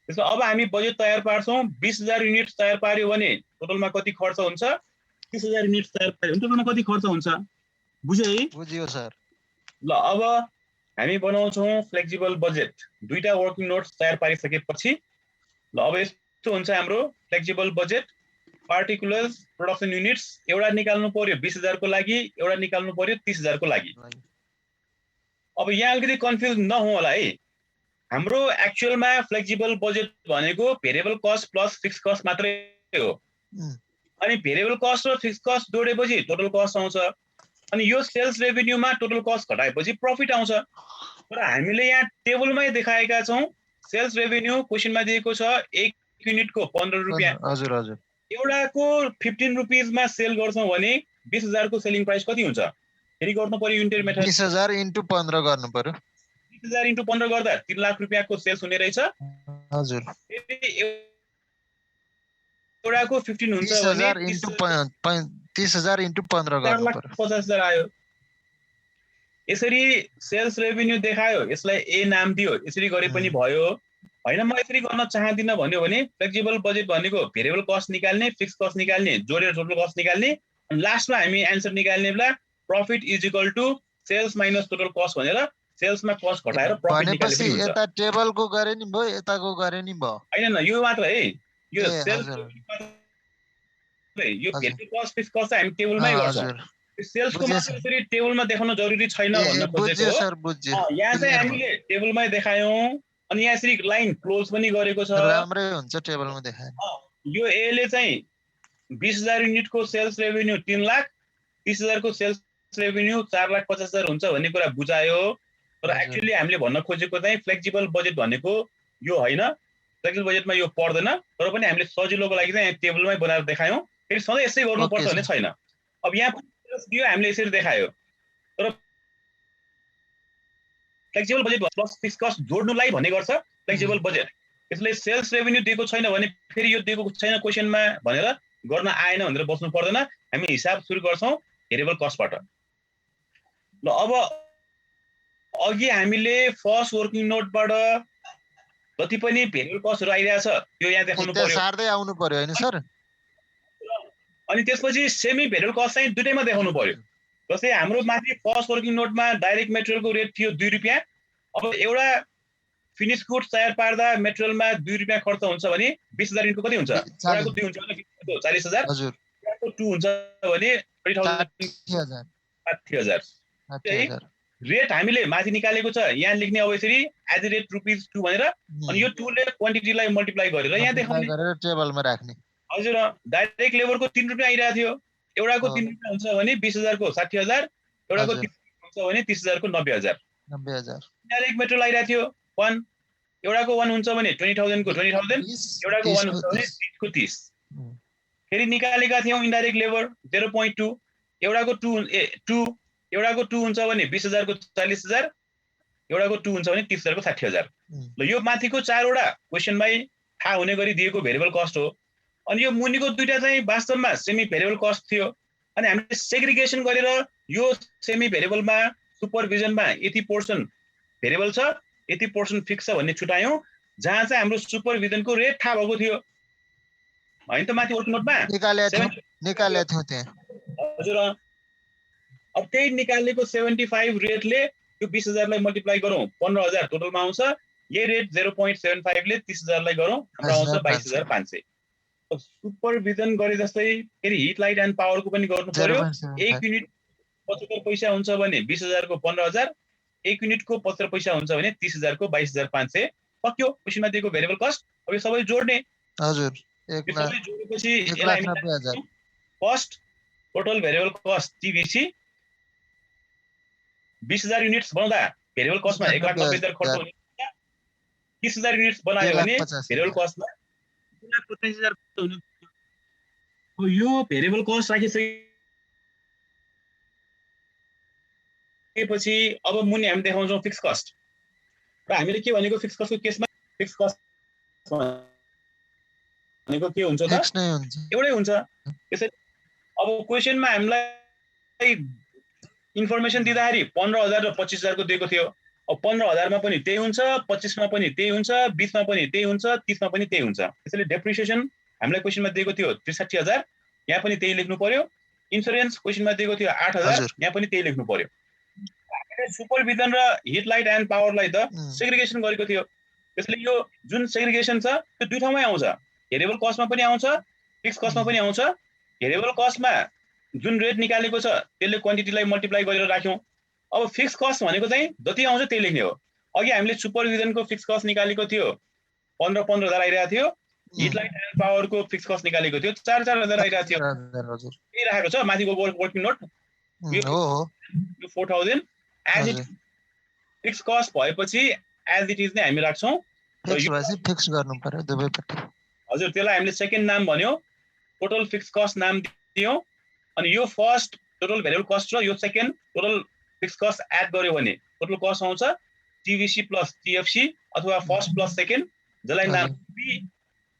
त्यसो अब हामी बजेट तयार पार्छौं 20,000 युनिट्स तयार पार्यो भने टोटलमा कति खर्च हुन्छ 30,000 युनिट्स तयार पार्यो भने टोटलमा कति खर्च हुन्छ बुझ्यो है बुझियो सर ल अब हामी बनाउँछौं फ्लेक्सिबल बजेट दुईटा वर्किङ नोट्स तयार पारिसकेपछि ल अब यस्तो हुन्छ हाम्रो flexible budget particular production units एउटा निकाल्नु पर्यो 20,000 को लागि एउटा निकाल्नु पर्यो 30,000 को लागि अब यहाँ अलिकति कन्फ्युज नहुँ होला है हाम्रो एक्चुअलमा फ्लेक्सिबल बजेट भनेको variable cost plus fix cost मात्रै हो अनि भेरिएबल कस्ट र फिक्स कस्ट जोडेपछि टोटल कस्ट आउँछ अनि यो सेल्स रेभेन्यूमा टोटल कस्ट घटाएपछि प्रफिट आउँछ तर हामीले यहाँ टेबलमै देखाएका छौं सेल्स रेभेन्यू क्वेशनमा दिएको छ एक युनिटको 15 रुपैयाँ हजुर हजुर एउटाको 15 रुपीज मा सेल गर्छौं भने 20,000 को सेलिङ प्राइस कति हुन्छ फेरि गर्नु पर्यो युनिट मेथड 20,000 * 15 गर्नु पर्यो 20,000 * 15 गर्दा 3 लाख रुपैयाँको सेल्स हुने रहेछ हजुर एउटाको 15 हुन्छ भने 30,000 * 15 गर्नु पर्यो 50,000 आयो यसरी सेल्स रेभेन्यू देखायो यसलाई ए नाम दियो यसरी गरे पनि भयो हैन म यसरी गर्न चाहदिन भन्यो भने फ्लेक्सिबल बजेट भनेको भेरिएबल कस्ट निकाल्ने फिक्स कस्ट निकाल्ने जोडेर टोटल कस्ट निकाल्ने अनि लास्टमा हामी आन्सर निकाल्ने बेला profit is equal to sales minus total cost भनेर सेल्समा कस्ट घटाएर प्रॉफिट निकाल्ने हुन्छ यता टेबलको गरे नि भयो यताको गरे नि भयो हैन न यो मात्र है यो सेल्स यो भेरिएबल कस्ट फिक्स कस्ट हामी टेबलमै गर्छौं सेल्सको मात्र यसरी टेबलमा देखाउन जरुरी छैन भन्न खोजेको सर बुझ्यो यहाँ चाहिँ हामीले टेबलमै देखायौं अनि यहाँ यसरी लाइन क्लोज पनि गरेको छ राम्रै हुन्छ टेबलमा देखाए यो ए ले चाहिँ 20,000 युनिटको सेल्स रेभेन्यू 3 लाख 30,000 को सेल्स रेभेन्यू 4,50,000 हुन्छ भन्ने कुरा बुझायो तर एक्चुअली हामीले भन्न खोजेको चाहिँ फ्लेक्सिबल बजेट भनेको यो हैन फ्लेक्सिबल बजेटमा यो पर्दैन तर पनि हामीले सजिलोको लागि चाहिँ टेबलमै बनाएर देखायौं फेरि सधैँ यसै गर्नुपर्छ भन्ने छैन। अब यहाँ दियो हामीले यसरी देखायो, तर flexible budget plus fix cost जोड्नुलाई भन्ने गर्छ फ्लेक्सिबल बजेट। यसले सेल्स रेभेन्यू दिएको छैन भने फेरि यो दिएको छैन क्वेसनमा भनेर गर्न आएन भनेर बस्नु पर्दैन। हामी हिसाब सुरु गर्छौँ भेरिएबल कस्टबाट। ल अब अघि हामीले फर्स्ट वर्किङ नोटबाट जति पनि भेरिएबल कस्टहरू आइरहेछ त्यो यहाँ देखाउनु पर्यो, सार्दै आउनु पर्यो हैन सर? अनि त्यसपछि सेमी भेरिएबल कस्ट चाहिँ दुटैमा देखाउनु पर्यो। जस्तै हाम्रो माथि फर्स्ट वर्किङ नोटमा डाइरेक्ट मेटेरियलको रेट थियो 2 रुपैयाँ। अब एउटा फिनिश गुड्स तयार पार्दा मेटेरियलमा 2 रुपैयाँ खर्च हुन्छ भने 20,000 युनिटको कति हुन्छ? एउटाको 2 हुन्छ भने 40,000, हजुर। एउटाको 2 हुन्छ भने 30,000, 60,000। रेट हामीले माथि निकालेको छ, यहाँ लेख्ने अब यसरी एज रेट ₹2 भनेर, अनि यो 2 ले क्वान्टिटीलाई मल्टिप्लाई गरेर यहाँ देखाउने गरेर टेबलमा राख्ने। हजुर। डाइरेक्ट लेबरको 3 रुपैयाँ आइरहेको थियो, एउटाको 3 रुपैयाँ हुन्छ भने 20,000 को 60,000, एउटाको 30 हुन्छ भने 30,000 को 90,000। डाइरेक्ट मेटेरियल आइरहेको थियो 1, एउटाको 1 हुन्छ भने 20,000 को 20,000, एउटाको 1 हुन्छ भने 30 को 30। फेरि निकालेका थियौँ इन्डाइरेक्ट लेबर 0.2, एउटाको 2 एउटाको 2 हुन्छ भने 20,000 को 40,000, एउटाको 2 हुन्छ भने 30,000 को 60,000। ल यो माथिको 4 वटा क्वेसनमै थाहा हुने गरी दिएको भेरिएबल कस्ट हो। अनि यो मुनिको दुईटा चाहिँ वास्तवमा सेमी भेरिएबल कस्ट थियो। अनि हामीले सेग्रिगेसन गरेर यो सेमी भेरिएबलमा सुपरभिजनमा यति पोर्सन भेरिएबल छ, यति पोर्सन फिक्स छ भन्ने छुटायौँ, जहाँ चाहिँ हाम्रो सुपरभिजनको रेट थाहा भएको थियो हैन त? माथि वर्किङ नोटमा निकालेको थियो त्यहाँ। हजुर। अब त्यही निकालेको 75 रेटले यो 20,000 लाई मल्टिप्लाई गरौँ 15,000 टोटलमा आउँछ। यही रेट 0.75 ले 30,000 लाई गरौँ हाम्रो आउँछ 22,500। सुपरभिजन गरे जस्तै फेरि हिट लाइट एन्ड पावरको पनि गर्नु पर्यो। 1 युनिट 75 पैसा हुन्छ भने 20,000 को 15,000, 1 युनिटको 75 पैसा हुन्छ भने 30,000 को 22,500। सक्यो क्वेसनमा दिएको भेरिएबल कस्ट। अब यो सबै जोड्ने। हजुर। जोडेपछि यसलाई cost total variable cost TVC 20,000 units बनाउँदा भेरिएबल कस्टमा 1,90,000 खर्च हुने। 30,000 युनिट्स बनायो भने भेरिएबल कस्टमा 2,85,000 खर्च हुने। यो भेरिएबल कस्ट राखिसकेपछि अब मुनि हामी देखाउँछौँ फिक्स कस्ट। र हामीले के भनेको फिक्स कस्टको केसमा फिक्स कस्ट भनेको के हुन्छ त? एउटै हुन्छ। त्यसैले अब क्वेसनमा हामीलाई इन्फर्मेसन दिँदाखेरि 15,000 र 25,000 को दिएको थियो। अब 15,000 मा पनि त्यही हुन्छ, 25 मा पनि त्यही हुन्छ, 20 मा पनि त्यही हुन्छ, 30 मा पनि त्यही हुन्छ। त्यसैले डेप्रिसिएसन हामीलाई क्वेसनमा दिएको थियो 63,000, यहाँ पनि त्यही लेख्नु पर्यो। इन्स्योरेन्स क्वेसनमा दिएको थियो 8,000, यहाँ पनि त्यही लेख्नु पर्यो। हामीले सुपरभिजन र हिट लाइट एन्ड पावरलाई त सेग्रिगेसन गरेको थियो। त्यसैले यो जुन सेग्रिगेसन छ त्यो दुई ठाउँमै आउँछ, भेरिएबल कस्टमा पनि आउँछ, फिक्स कस्टमा पनि आउँछ। भेरिएबल कस्टमा जुन रेट निकालेको छ त्यसले क्वान्टिटीलाई मल्टिप्लाई गरेर राख्यौँ। अब फिक्स कस्ट भनेको चाहिँ जति आउँछ त्यही लेख्ने हो। अघि हामीले सुपरभिजनको फिक्स कस्ट निकालेको थियो 15,000 आइरहेको थियो, हिट लाइट एन्ड पावरको फिक्स कस्ट निकालेको थियो 4,000 आइरहेको थियो। त्यही राखेको छ माथिको वर्किङ नोट। यो 4,000 एज इट फिक्स कस्ट भएपछि एज इट इज नै हामी राख्छौँ। फिक्स गर्नु पर्यो दुवैपट्टि। हजुर। त्यसलाई हामीले सेकेन्ड नाम भन्यो, टोटल फिक्स कस्ट नाम दियौँ। अनि यो फर्स्ट टोटल भेरिएबल कस्ट र यो second total fix cost add गर्यो भने टोटल कस्ट आउँछ टीभीसी प्लस टीएफसी अथवा फर्स्ट प्लस सेकेन्ड, जसलाई नाम पी।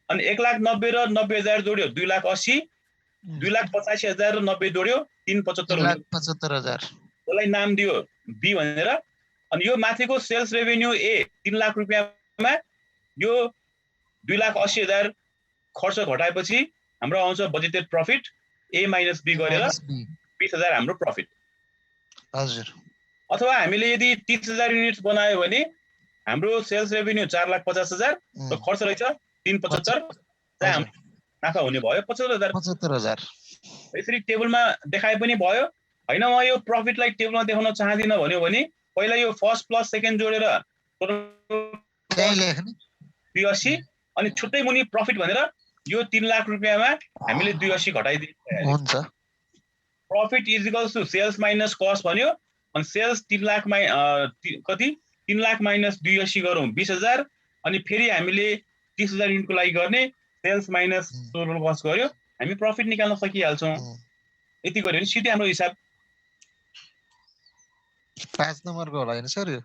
अनि 1,90,000 र 90,000 जोड्यो 2,80,000, 2,85,000 र 90 जोड्यो 3,75,000, जसलाई नाम दियो बी भनेर। अनि यो माथिको सेल्स रेभेन्यू ए 3 लाख रुपियाँमा यो 2,80,000 खर्च घटाएपछि हाम्रो आउँछ budgeted profit A minus B गरेर 20,000 हाम्रो प्रफिट। हजुर। अथवा हामीले यदि 30,000 युनिट्स बनायो भने हाम्रो सेल्स रेभेन्यू 4,50,000 र खर्च रहेछ 3,75,000, चाहिँ नाफा हुने भयो 75,000। यसरी टेबलमा देखाए पनि भयो हैन। म यो प्रफिटलाई टेबलमा देखाउन चाहदिन भन्यो भने पहिला यो फर्स्ट प्लस सेकेन्ड जोडेर टोटल 280 अनि छुट्टै मुनि प्रफिट भनेर यो 3 लाख रुपियाँमा हामीले 280 घटाइदिन्छ हुन्छ। Profit is equals to sales minus cost भन्यो। अनि सेल्स 3 लाख कति 3 लाख माइनस 280 गरौँ 20,000। अनि फेरि हामीले 30,000 युनिटको लागि गर्ने सेल्स माइनस टोटल कस्ट गर्यो हामी प्रफिट निकाल्न सकिहाल्छौँ। यति गर्यो भने सिधै हाम्रो हिसाब 5 नम्बरको होला हैन सर यो?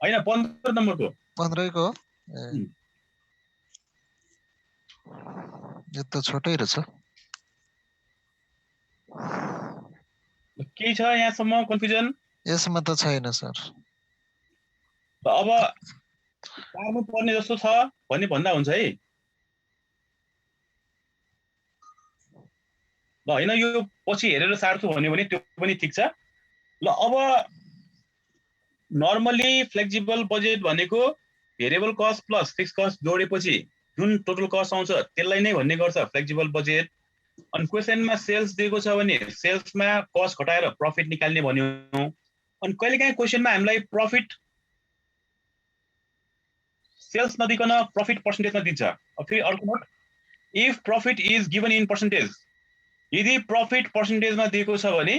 हैन 15 नम्बरको 15 को हो? हुँ। यो त छोटै रहेछ। केही छ यहाँसम्म कन्फ्युजन? यसमा त छैन सर। अब पार्नु पर्ने जस्तो छ भन्ने भन्दा हुन्छ है। ल हैन यो पछि हेरेर सार्छु भन्यो भने त्यो पनि ठिक छ। ल अब नर्मली फ्लेक्सिबल बजेट भनेको variable cost plus fix cost जोडेपछि जुन टोटल कस्ट आउँछ त्यसलाई नै भन्ने गर्छ फ्लेक्सिबल बजेट। अनि क्वेशनमा सेल्स दिएको छ भने सेल्समा कस्ट घटाएर प्रफिट निकाल्ने भन्यो। अनि कहिलेकाहीँ क्वेशनमा हामीलाई प्रफिट सेल्स नदिकन प्रफिट पर्सेन्टेजमा दिन्छ। अब फेरि अर्को note, if profit is given in percentage, यदि प्रफिट पर्सेन्टेजमा दिएको छ भने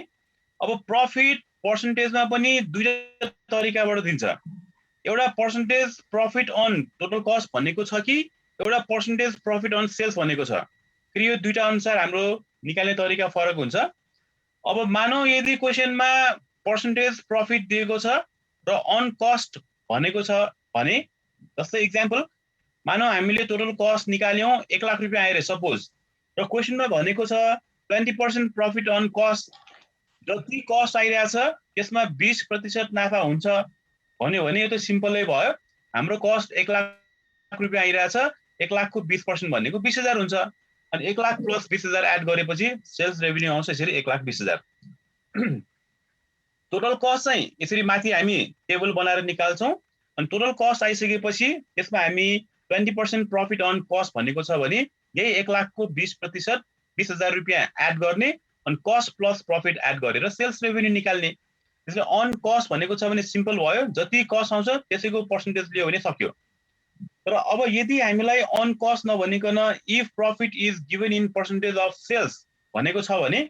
अब प्रफिट पर्सेन्टेजमा पनि दुईटा तरिकाबाट दिन्छ। एउटा percentage profit on total cost भनेको छ कि एउटा पर्सेन्टेज प्रफिट अन सेल्स भनेको छ। फेरि यो दुईटा अनुसार हाम्रो निकाल्ने तरिका फरक हुन्छ। अब मानौ यदि क्वेशनमा पर्सेन्टेज प्रफिट दिएको छ र अन कस्ट भनेको छ भने, जस्तै इक्जाम्पल मानौ हामीले टोटल कस्ट निकाल्यौँ 1 लाख रुपियाँ आयो सपोज, र क्वेशनमा भनेको छ 20% प्रफिट अन कस्ट, जति कस्ट आइरहेछ त्यसमा 20% नाफा हुन्छ भन्यो भने यो त सिम्पलै भयो। हाम्रो कस्ट 1 लाख रुपियाँ आइरहेछ, 1 लाखको 20% भनेको 20,000 हुन्छ। अनि 1 लाख प्लस 20,000 एड गरेपछि सेल्स रेभेन्यू आउँछ यसरी 1,20,000। टोटल कस्ट चाहिँ यसरी माथि हामी टेबल बनाएर निकाल्छौँ। अनि टोटल कस्ट आइसकेपछि त्यसमा हामी 20% प्रफिट अन कस्ट भनेको छ भने यही 1 लाखको 20% 20,000 रुपियाँ एड गर्ने अनि कस्ट प्लस प्रफिट एड गरेर सेल्स रेभेन्यू निकाल्ने। त्यसले अन कस्ट भनेको छ भने सिम्पल भयो, जति कस्ट आउँछ त्यसैको पर्सेन्टेज लियो भने सक्यो। तर अब यदि हामीलाई अन कस्ट नभनिकन if profit is given in percentage of sales भनेको छ भने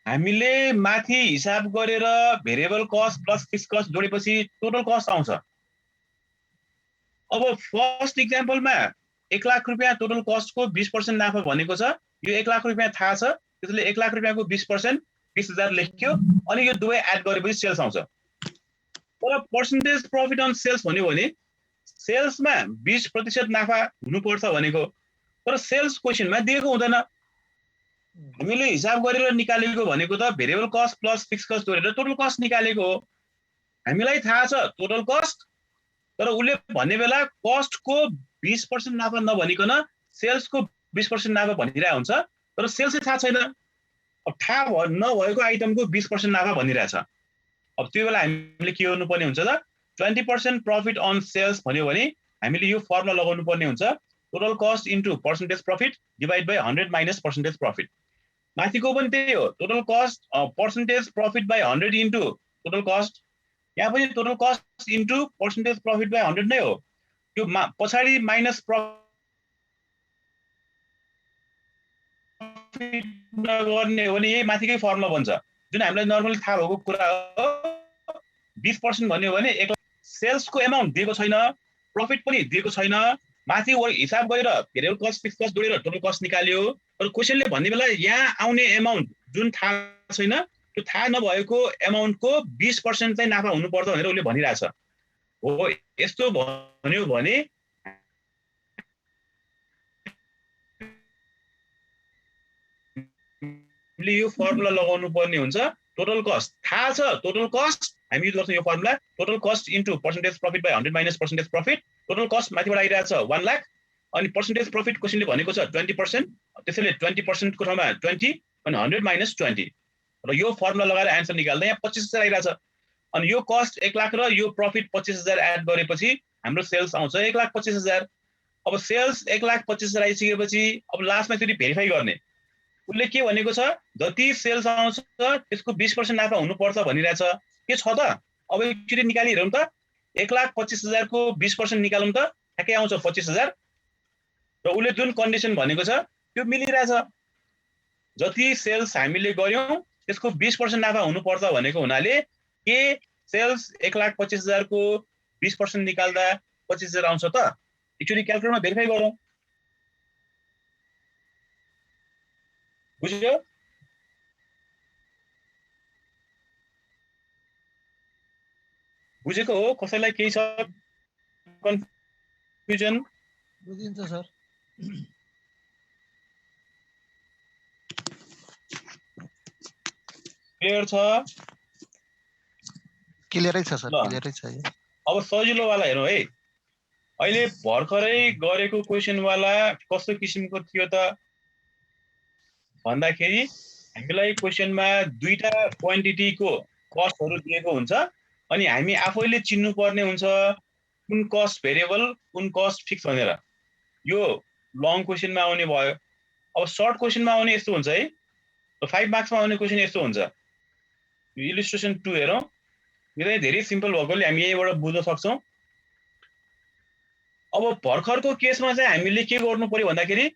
हामीले माथि हिसाब गरेर variable cost plus fix cost जोडेपछि टोटल कस्ट आउँछ। अब फर्स्ट इक्जाम्पलमा 1 लाख रुपियाँ टोटल कस्टको 20% नाफा भनेको छ। यो 1 लाख रुपियाँ थाहा छ, त्यसले 1 लाख रुपियाँको 20% 20,000 लेख्यो अनि यो दुवै एड गरेपछि सेल्स आउँछ। तर पर्सेन्टेज प्रफिट अन सेल्स भन्यो भने सेल्समा 20% नाफा हुनुपर्छ भनेको, तर सेल्स क्वेशनमा दिएको हुँदैन। हामीले हिसाब गरेर निकालेको भनेको त variable cost plus fix cost जोडेर टोटल कस्ट निकालेको हो। हामीलाई थाहा छ टोटल कस्ट, तर उसले भन्ने बेला कस्टको 20% नाफा नभनिकन सेल्सको 20% नाफा भनिरहेको हुन्छ, तर सेल्सै थाहा छैन। अब थाहा नभएको आइटमको 20% नाफा भनिरहेछ। अब त्यो बेला हामीले के गर्नुपर्ने हुन्छ त 20% प्रफिट अन सेल्स भन्यो भने हामीले यो फर्मुला लगाउनु पर्ने हुन्छ, total cost into percentage profit divide by 100 minus percentage profit. माथिको पनि त्यही हो, total cost percentage profit by 100 into total cost. यहाँ पनि total cost into percentage profit by 100 नै हो। यो पछाडि माइनस प्रफिट नगर्ने हो भने यही माथिकै फर्मुला बन्छ, जुन हामीलाई नर्मली थाहा भएको कुरा हो। 20% भन्यो भने सेल्सको एमाउन्ट दिएको छैन, प्रफिट पनि दिएको छैन, माथि हिसाब गरेर भेरिएबल कस्ट फिक्स कस्ट जोडेर टोटल कस्ट निकाल्यो। तर क्वेशनले भन्ने बेला यहाँ आउने एमाउन्ट जुन थाहा छैन, त्यो थाहा नभएको एमाउन्टको 20% चाहिँ नाफा हुनुपर्छ भनेर उसले भनिरहेछ हो। यस्तो भन्यो भने यो फर्मुला लगाउनु पर्ने हुन्छ। टोटल कस्ट थाहा छ, टोटल कस्ट हामी युज गर्छौँ यो formula, total cost into percentage profit by 100 minus percentage profit. Total cost माथिबाट आइरहेछ 1 लाख अनि पर्सेन्टेज प्रफिट क्वेशनले भनेको छ 20%, त्यसैले 20% को ठाउँमा 20 अनि 100 माइनस 20 र यो फर्मुला लगाएर एन्सर निकाल्दा यहाँ 25,000 आइरहेछ। अनि यो कस्ट 1 लाख र यो प्रफिट 25,000 एड गरेपछि हाम्रो सेल्स आउँछ 1,25,000। अब सेल्स 1,25,000 आइसकेपछि अब लास्टमा फेरि भेरिफाई गर्ने, उसले के भनेको छ जति सेल्स आउँछ त्यसको 20% नाफा हुनुपर्छ भनिरहेछ। के छ त? अब एकचोटि निकालिहेरौँ त, 1,25,000 को 20% निकालौँ त, ठ्याक्कै आउँछ 25,000। र उसले जुन कन्डिसन भनेको छ त्यो मिलिरहेछ। जति सेल्स हामीले गर्यौँ त्यसको 20% नाफा हुनुपर्छ भनेको हुनाले के सेल्स 1,25,000 को 20% निकाल्दा 25,000 आउँछ त? एकचोटि क्याल्कुलेटरमा भेरिफाई गरौँ। बुझ्यो? बुझेको हो? कसैलाई केही छ कन्फ्युजन? बुझिन्छ सर। क्लियर छ? क्लियरै छ सर, ल। क्लियरै छ यो। अब सजिलो वाला हेरौँ है। अहिले भर्खरै गरेको क्वेसन वाला कस्तो किसिमको थियो त भन्दाखेरि हामीलाई क्वेसनमा दुईटा क्वान्टिटीको कस्टहरू दिएको हुन्छ अनि हामी आफैले चिन्नु पर्ने हुन्छ कुन कस्ट भेरिएबल कुन कस्ट फिक्स भनेर। यो लङ क्वेसनमा आउने भयो। अब सर्ट क्वेसनमा आउने यस्तो हुन्छ है। 5 मार्क्समा आउने क्वेसन यस्तो हुन्छ। यो इलिस्ट्रेसन 2 हेरौँ। यो चाहिँ धेरै सिम्पल भएकोले हामी यहीबाट बुझ्न सक्छौँ। अब भर्खरको केसमा चाहिँ हामीले के गर्नु पर्यो भन्दाखेरि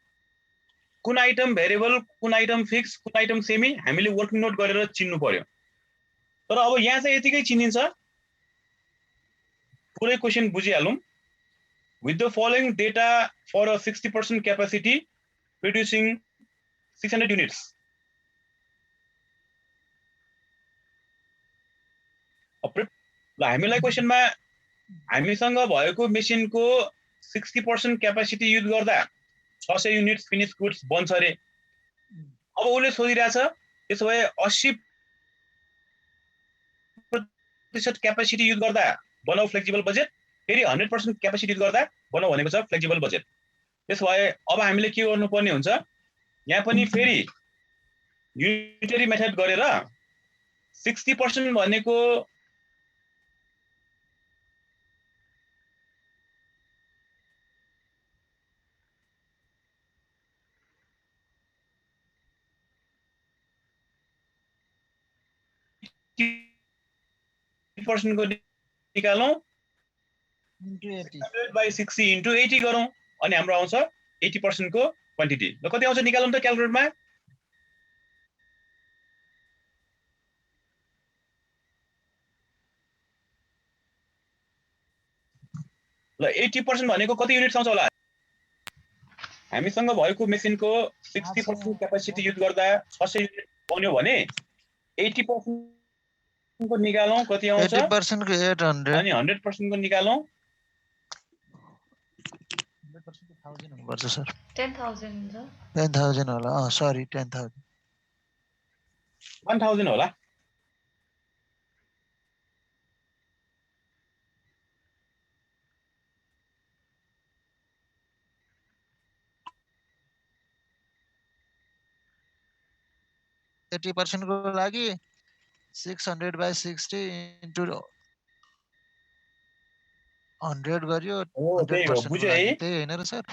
कुन आइटम भेरिएबल कुन आइटम फिक्स कुन आइटम सेमी हामीले वर्किङ नोट गरेर चिन्नु पर्यो। तर अब यहाँ चाहिँ यतिकै चिनिन्छ। पुरै question बुझिहालौँ। With the following data for a 60% capacity producing 600 units. ल हामीलाई क्वेसनमा हामीसँग भएको मेसिनको 60% क्यापासिटी युज गर्दा 600 युनिट्स फिनिश गुड्स बन्छ रे। अब उसले सोधिरहेछ त्यसो भए 80% क्यापासिटी युज गर्दा बनाऊ फ्लेक्सिबल बजेट, फेरि 100% क्यापासिटी युज गर्दा बनाऊ भनेको छ फ्लेक्सिबल बजेट। त्यसो भए अब हामीले के गर्नुपर्ने हुन्छ, यहाँ पनि फेरि युनिटरी मेथड गरेर 60% भनेको % को निकालौं इन्टु 80 100/60 इन्टु 80 गरौँ अनि हाम्रो आउँछ 80% को क्वान्टिटी। ल कति आउँछ निकालौँ त क्याल्कुलेटरमा। ल 80% भनेको कति युनिट्स आउँछ होला। हामीसँग भएको मेसिनको 60% क्यापासिटी युज गर्दा 600 युनिट बन्यो भने 80% को निकालौँ कति आउँछ 80% को 800 अनि 100% को निकालौँ 100% को 1000 हुनुपर्छ सर। 10,000 हुन्छ। 10,000 होला। सरी 10,000 1000 होला। एट्टी पर्सेंट को लागि 600/60 इन्टु 100 गरियो। हो त्यही हो 100% को बुझ्यो लागि है। त्यही हैन र सर। ल,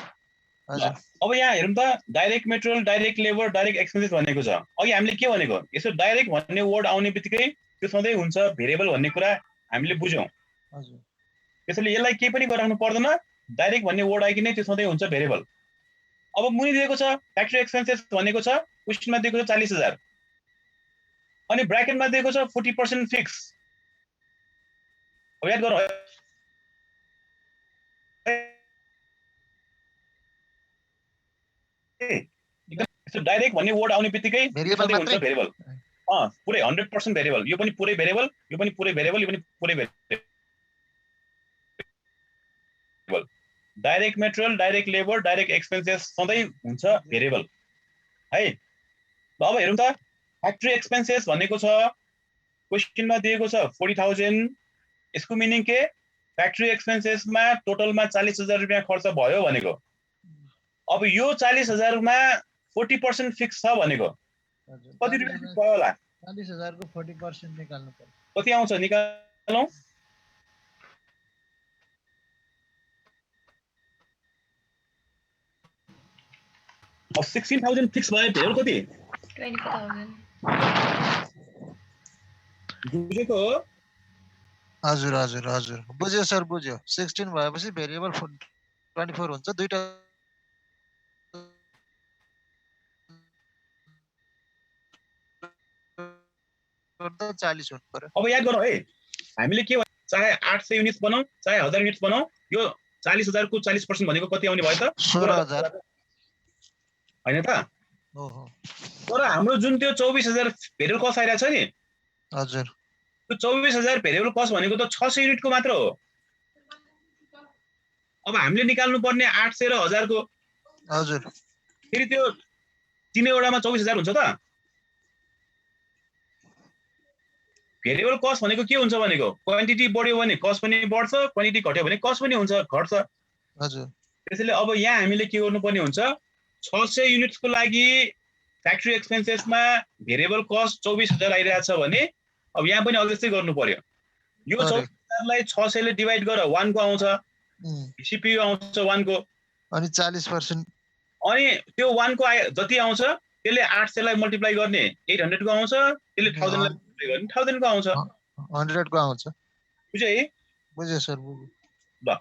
हजुर अब यहाँ हेरौँ त direct material direct labour direct expenses भनेको छ। अघि हामीले के भनेको यसो डाइरेक्ट भन्ने वर्ड आउने बित्तिकै त्यो सधैँ हुन्छ भेरिएबल भन्ने कुरा हामीले बुझ्यौँ। हजुर त्यसैले यसलाई केही पनि गराउनु पर्दैन। डाइरेक्ट भन्ने वर्ड आइकन त्यो सधैँ हुन्छ भेरिएबल। अब मुनि दिएको छ फ्याक्ट्री एक्सपेन्सेस भनेको छ क्वेसनमा दिएको छ 40,000 अनि ब्र्याकेटमा दिएको छ 40% फिक्स। अब याद गरौँ एकदम डाइरेक्ट भन्ने वर्ड आउने बित्तिकै भेरिएबल हुन्छ मात्रै भेरिएबल। पुरै 100% भेरिएबल। यो पनि पुरै भेरिएबल यो पनि पुरै भेरिएबल यो पनि पुरै variable. Direct material direct labour direct expenses सधैँ हुन्छ भेरिएबल है। ल अब हेरौँ त फ्याक्ट्री एक्सपेन्सेस भनेको छ क्वेसनमा दिएको छ 40,000। यसको मिनिङ के फ्याक्ट्री एक्सपेन्सेसमा टोटलमा 40,000 रुपियाँ खर्च भयो भनेको। अब यो 40,000 मा 40% फिक्स छ भनेको कति रुपियाँ फिक्स भयो होला। 40,000 को 40% निकाल्नु पर्छ। कति आउँछ निकालौँ। अब 16,000 फिक्स भयो भेरिएबल कति 24,000। बुझेको हो। हजुर हजुर हजुर बुझ्यो सर बुझ्यो। 16 भएपछि भेरिएबल 24 हुन्छ। दुईटा गर्दा 40 हुनु पर्यो। अब याद गरौँ है हामीले के चाहे 800 युनिट्स बनाऊ चाहे 1000 युनिट्स बनाऊ यो 40,000 को 40% भनेको कति आउने भयो त 16,000 हैन त। ओहो तर हाम्रो जुन त्यो 24,000 भेरिएबल कस्ट आइरहेको छ नि हजुर त्यो 24,000 भेरिएबल कस्ट भनेको त 600 युनिटको मात्र हो। अब हामीले निकाल्नु पर्ने 800 र 1000 को हजुर फेरि त्यो तीनैवटामा 24,000 हुन्छ त। भेरिएबल कस्ट भनेको के हुन्छ भनेको क्वान्टिटी बढ्यो भने कस्ट पनि बढ्छ, क्वान्टिटी घट्यो भने कस्ट पनि हुन्छ घट्छ। हजुर त्यसैले अब यहाँ हामीले के गर्नुपर्ने हुन्छ 600 युनिट्सको लागि फ्याक्ट्री एक्सपेन्सेसमा भेरिएबल कस्ट 24,000 आइरहेछ भने अब यहाँ पनि अझै गर्नु पर्यो। यो 24,000 लाई 600 ले डिवाइड गर 1 को आउँछ, सीपीयू आउँछ 1 को, अनि 40% अनि त्यो 1 को जति आउँछ त्यसले 800 लाई मल्टिप्लाई गर्ने 800 को आउँछ, त्यसले 1000 लाई मल्टिप्लाई गर्ने 1000 को आउँछ। 100 को आउँछ। बुझ्यो है? बुझ्यो सर बुझ्यो। ल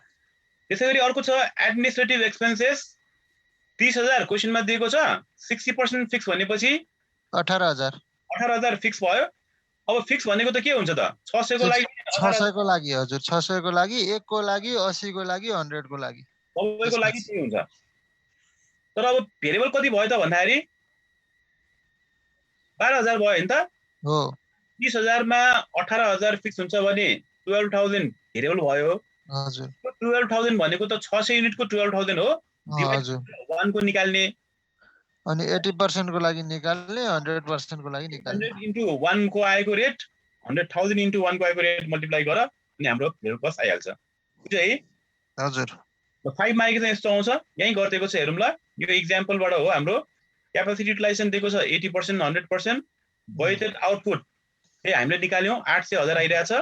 त्यसैगरी अर्को छ एडमिनिस्ट्रेटिभ एक्सपेन्सेस 30,000 क्वेशनमा दिएको छ। 60% फिक्स भनेपछि 18,000 फिक्स भयो। अब फिक्स भनेको त के हुन्छ त 600 को लागि 600 को लागि हजुर 600 को लागि 1 को लागि 80 को लागि 100 को लागि सबैको लागि के हुन्छ। तर अब भेरिएबल कति भयो त भन्दाखेरि 12,000 भयो नि त। हो 30,000 मा 18,000 फिक्स हुन्छ भने 12,000 भेरिएबल भयो। हजुर 12,000 भनेको त 600 युनिटको 12,000 हो। हजुर 1 को निकाल्ने अनि 80% को लागि निकाल्ने 100% को लागि निकाल्ने 100 इन्टु 1 को आएको रेट 100,000 इन्टु 1 को आएको रेट मल्टिप्लाई गर अनि हाम्रो भेरिएबल कस्ट आइहाल्छ। बुझ्यो है? हजुर 5 मा आएको चाहिँ यस्तो आउँछ। यही गरिदिएको छ हेरौँ ल। यो एक्जाम्पलबाट हो। हाम्रो क्यापेसिटी युटिलाइजेसन दिएको छ 80% 100%। वेटेड आउटपुट हामीले निकाल्यौँ 800 1000 आइरहेछ।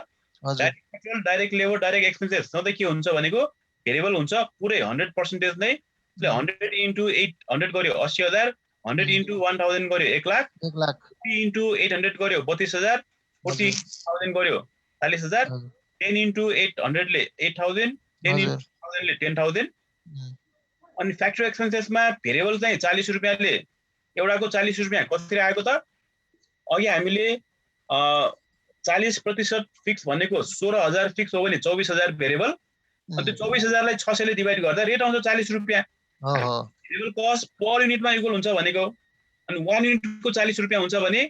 हजुर डाइरेक्ट लेबर डाइरेक्ट एक्सपेन्सेस सधैँ के हुन्छ भनेको भेरिएबल हुन्छ पुरै 100% नै। 100 इन्टु 800 गर्यो 80,000, 100 इन्टु 1000 गर्यो 1 लाख, 1 लाख 50 इन्टु 800 गर्यो 32,000, 40,000 गर्यो 40,000, 10 इन्टु 800 ले 8,000, 10 इन्टु 1000 ले 10,000। अनि फ्याक्ट्री एक्सपेन्सेसमा भेरिएबल चाहिँ 40 रुपैयाँले एउटाको 40 रुपैयाँ कसरी आएको त अघि हामीले 40% फिक्स भनेको 16,000 फिक्स हो भने 24,000 भेरिएबल। अनि त्यो 24,000 लाई 600 ले डिवाइड गर्दा रेट आउँछ 40 रुपैयाँ। भेरिएबल कस्ट पर युनिटमा इक्वल हुन्छ भनेको। अनि 1 युनिटको 40 रुपैयाँ हुन्छ भने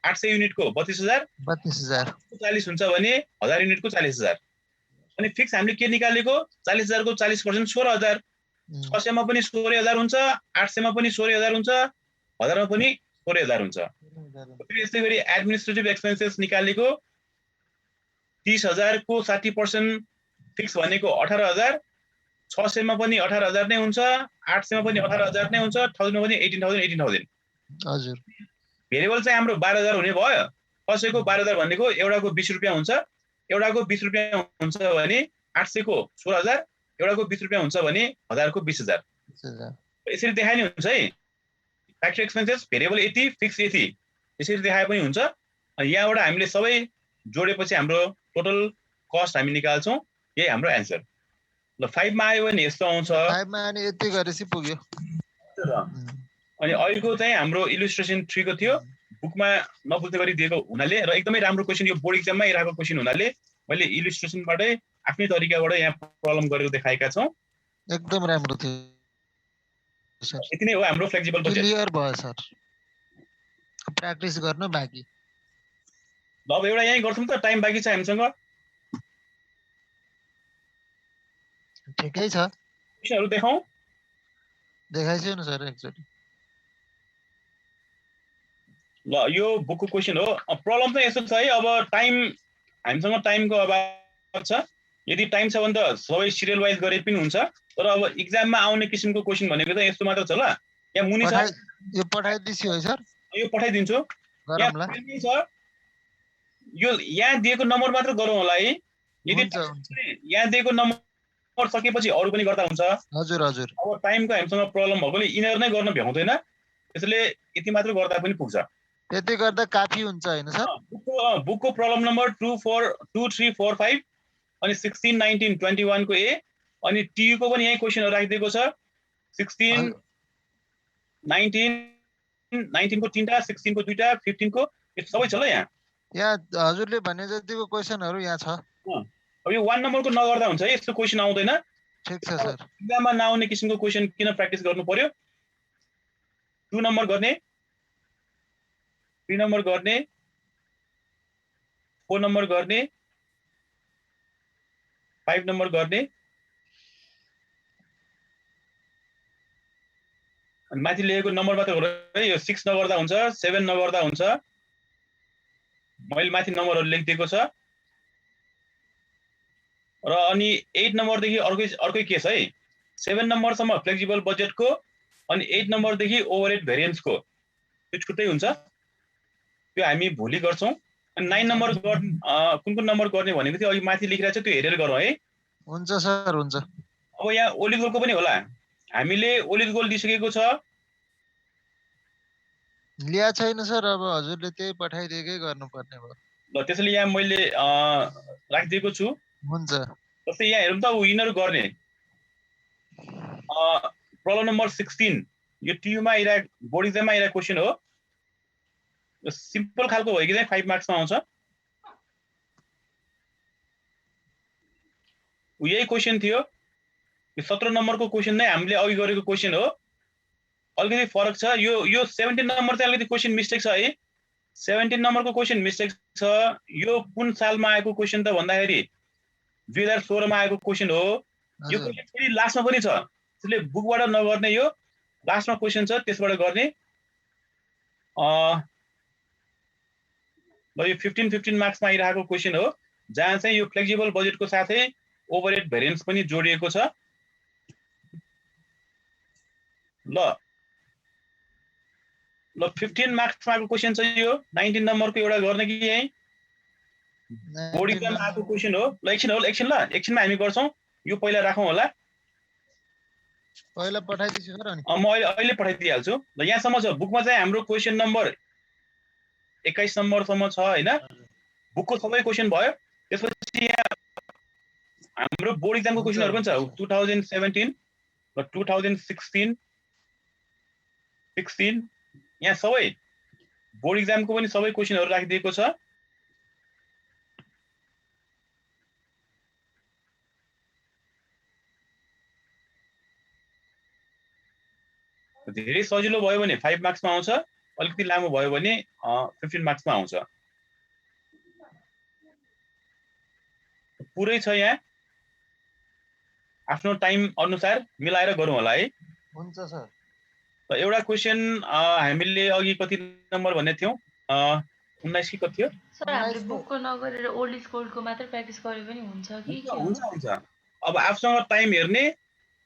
800 युनिटको 32,000, 40 हुन्छ भने 1000 युनिटको 40,000। अनि फिक्स हामीले के निकालेको 40,000 को 40% 16,000। 600 मा पनि 16,000 हुन्छ, 800 मा पनि 16,000 हुन्छ, 1000 मा पनि 16,000 हुन्छ। त्यसै गरी एडमिनिस्ट्रेटिभ एक्सपेन्सेस निकालेको 30,000 को 60% फिक्स भनेको 18,000, 600 मा पनि 18,000 नै हुन्छ, 800 मा पनि 18,000 नै हुन्छ, 1000 मा पनि 18,000। हजुर भेरिएबल चाहिँ हाम्रो 12,000 हुने भयो। 600 को 12,000 भनेको एउटाको 20 रुपैयाँ हुन्छ। एउटाको 20 रुपैयाँ हुन्छ भने 800 को 16,000, एउटाको 20 रुपैयाँ हुन्छ भने 1000 को 20,000। यसरी देखाए नि हुन्छ है। फ्याक्ट्री एक्सपेन्सेस भेरिएबल यति फिक्स यति यसरी देखाए पनि हुन्छ। यहाँबाट हामीले सबै जोडेपछि हाम्रो टोटल कस्ट हामी निकाल्छौँ। यही हाम्रो एन्सर। ल 5 मा आयो भने यस्तो आउँछ। 5 मा अनि यति गरेपछि पुग्यो। अनि अहिलेको चाहिँ हाम्रो इलुस्ट्रेसन 3 को थियो। बुकमा नबुझ्ने गरी दिएको हुनाले र एकदमै राम्रो क्वेशन यो बोर्ड एक्जाममा आइरहेको क्वेशन हुनाले मैले इलुस्ट्रेसनबाटै आफ्नै तरिकाबाट यहाँ प्रब्लम गरेर देखाएका छौँ। एकदम राम्रो थियो सर। यति नै हो हाम्रो फ्लेक्सिबल बजेट। क्लियर भयो सर। प्र्याक्टिस गर्नु बाँकी। ल अब एउटा यही गर्छौँ त टाइम बाँकी छ हामीसँग। ठिकै छ। क्वेशनहरु देखाउँ। देखाइछु न सर एकचोटि। ल यो बुकको क्वेशन हो। प्रब्लम चाहिँ यस्तो छ है। अब टाइम हामीसँग टाइमको अभाव छ। यदि टाइम छ भने त सबै सिरियल वाइज गरे पनि हुन्छ। तर अब एक्जाममा आउने किसिमको क्वेशन भनेको चाहिँ यस्तो मात्र छ ल। यहाँ मुनि छ। यो पठाइदिछु है सर। यो पठाइदिन्छु। गरौँला। यो यहाँ दिएको नम्बर मात्र गरौँ होला है। यदि यहाँ दिएको नम्बर सकेपछि अरु पनि गर्दा हुन्छ। हजुर हजुर। अब टाइमको हामीसँग प्रब्लम भएकोले इनर नै गर्न भ्याउँदैन। त्यसैले यति मात्र गर्दा पनि पुग्छ। यति गर्दा काफी हुन्छ हैन सर? बुकको प्रब्लम नम्बर 2345 अनि 16 19 21 को ए अनि टीयू को पनि यही क्वेशनहरु राखिदिएको छ। 16 19 को तीनटा 16 को दुईटा 15 को यो सबै छ ल यहाँ। यहाँ हजुरले भने जतिको क्वेशनहरु यहाँ छ। अब यो 1 नम्बरको नगर्दा हुन्छ है। यस्तो क्वेशन आउँदैन। ठीक छ सर। एक्जाममा नआउने किसिमको क्वेशन किन प्र्याक्टिस गर्नु पर्यो? 2 नम्बर गर्ने, 3 नम्बर गर्ने, 4 नम्बर गर्ने, 5 नम्बर गर्ने, अनि माथि लेखेको नम्बर मात्र गर है। यो 6 नगर्दा हुन्छ, 7 नगर्दा हुन्छ। मैले माथि नम्बरहरु लेखिदिएको छ। र अनि 8 नम्बरदेखि अर्कै केस है। 7 नम्बरसम्म फ्लेक्सिबल बजेटको, अनि 8 नम्बरदेखि ओभरहेड भेरिएन्सको त्यो छुट्टै हुन्छ। त्यो हामी भोलि गर्छौं। अनि 9 नम्बर कुन नम्बर गर्ने भनेको थियो अघि माथि लेखिरहेको छ, त्यो हेरेर गरौँ है। हुन्छ सर, हुन्छ। अब यहाँ ओलिद गोलको पनि होला। हामीले ओलिद गोल दिइसकेको छ। लिया छैन सर, अब हजुरले त्यही पठाइदिएकै गर्नुपर्ने भयो। ल त्यसैले यहाँ मैले राखिदिएको छु। हुन्छ। जस्तै यहाँ हेरौँ त यिनीहरू गर्ने। प्रब्लम नम्बर 16 यो टियुमा आइरहेको बोर्ड इक्जाममा आइरहेको क्वेसन हो। यो सिम्पल खालको हो कि चाहिँ 5 मार्क्समा आउँछ। यही क्वेसन थियो। यो 17 नम्बरको क्वेसन नै हामीले अघि गरेको क्वेसन हो। अलिकति फरक छ। यो 17 नम्बर चाहिँ अलिकति क्वेसन मिस्टेक छ है। 17 नम्बरको क्वेसन मिस्टेक छ। यो कुन सालमा आएको क्वेसन त भन्दाखेरि 2016 मा आएको क्वेसन हो। यो क्वेसन फेरि लास्टमा पनि छ। त्यसले बुकबाट नगर्ने, यो लास्टमा क्वेसन छ त्यसबाट गर्ने। ल यो 15 मार्क्समा आइरहेको क्वेसन हो, जहाँ चाहिँ यो फ्लेक्सिबल बजेटको साथै ओभरहेड भेरिएन्स पनि जोडिएको छ। ल 15 मार्क्समा आएको क्वेसन छ यो। 19 नम्बरको एउटा गर्ने कि यही बोर्ड इक्जाममा आएको क्वेसन हो। ल एकछिनमा हामी गर्छौं। यो पहिला राखौं होला। पहिला पठाइदिन्छु सर अनि म अहिले पठाइदिइहाल्छु। ल यहाँसम्म छ। बुकमा चाहिँ हाम्रो क्वेसन नम्बर 21 नम्बरसम्म छ हैन। बुकको सबै क्वेसन भयो। त्यसपछि यहाँ हाम्रो बोर्ड इक्जामको क्वेसनहरु पनि छ। 2017 र 2016 यहाँ सबै बोर्ड इक्जामको पनि सबै क्वेसनहरु राखिदिएको छ। धेरै सजिलो भयो भने 5 मार्क्समा आउँछ, अलिकति लामो भयो भने 15 मार्क्समा आउँछ। पुरै छ यहाँ। आफ्नो टाइम अनुसार मिलाएर गरौँ होला है। हुन्छ सर। त एउटा क्वेसन हामीले अघि कति नम्बर भन्ने थियौ? 19 कि कति थियो? सर हामीले बुकको नगरेर ओल्ड इज गोल्डको मात्र प्र्याक्टिस गरे पनि हुन्छ कि के हो? हुन्छ। अब आफूसँग टाइम हेर्ने,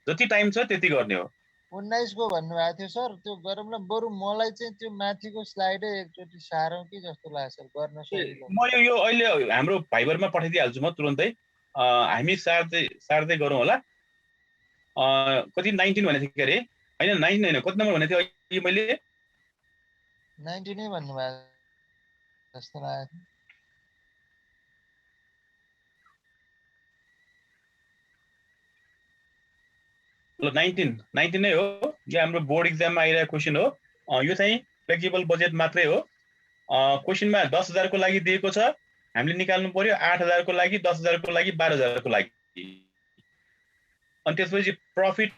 जति टाइम छ त्यति गर्ने हो। 19 को भन्नुभएको थियो सर। त्यो गरौँ न। बरु मलाई चाहिँ त्यो माथिको स्लाइडै एकचोटि सारौँ कि जस्तो लाग्छ सर, गर्न सजिलो। म यो अहिले हाम्रो भाइबरमा पठाइदिइहाल्छु म तुरुन्तै। हामी सार्दै गरौँ होला। कति 19 भनेको थियो अरे? हैन 19 हैन, कति नम्बर भनेको थियो अघि मैले? 90 नै भन्नुभएको जस्तो लाग्यो। ल 19 नै हो। यो हाम्रो बोर्ड इक्जाममा आइरहेको क्वेसन हो। यो चाहिँ फ्लेक्सिबल बजेट मात्रै हो। क्वेसनमा 10,000 को लागि दिएको छ। हामीले निकाल्नु पर्यो 8,000 को लागि, 10,000 को लागि, 12,000 को लागि। अनि त्यसपछि प्रफिट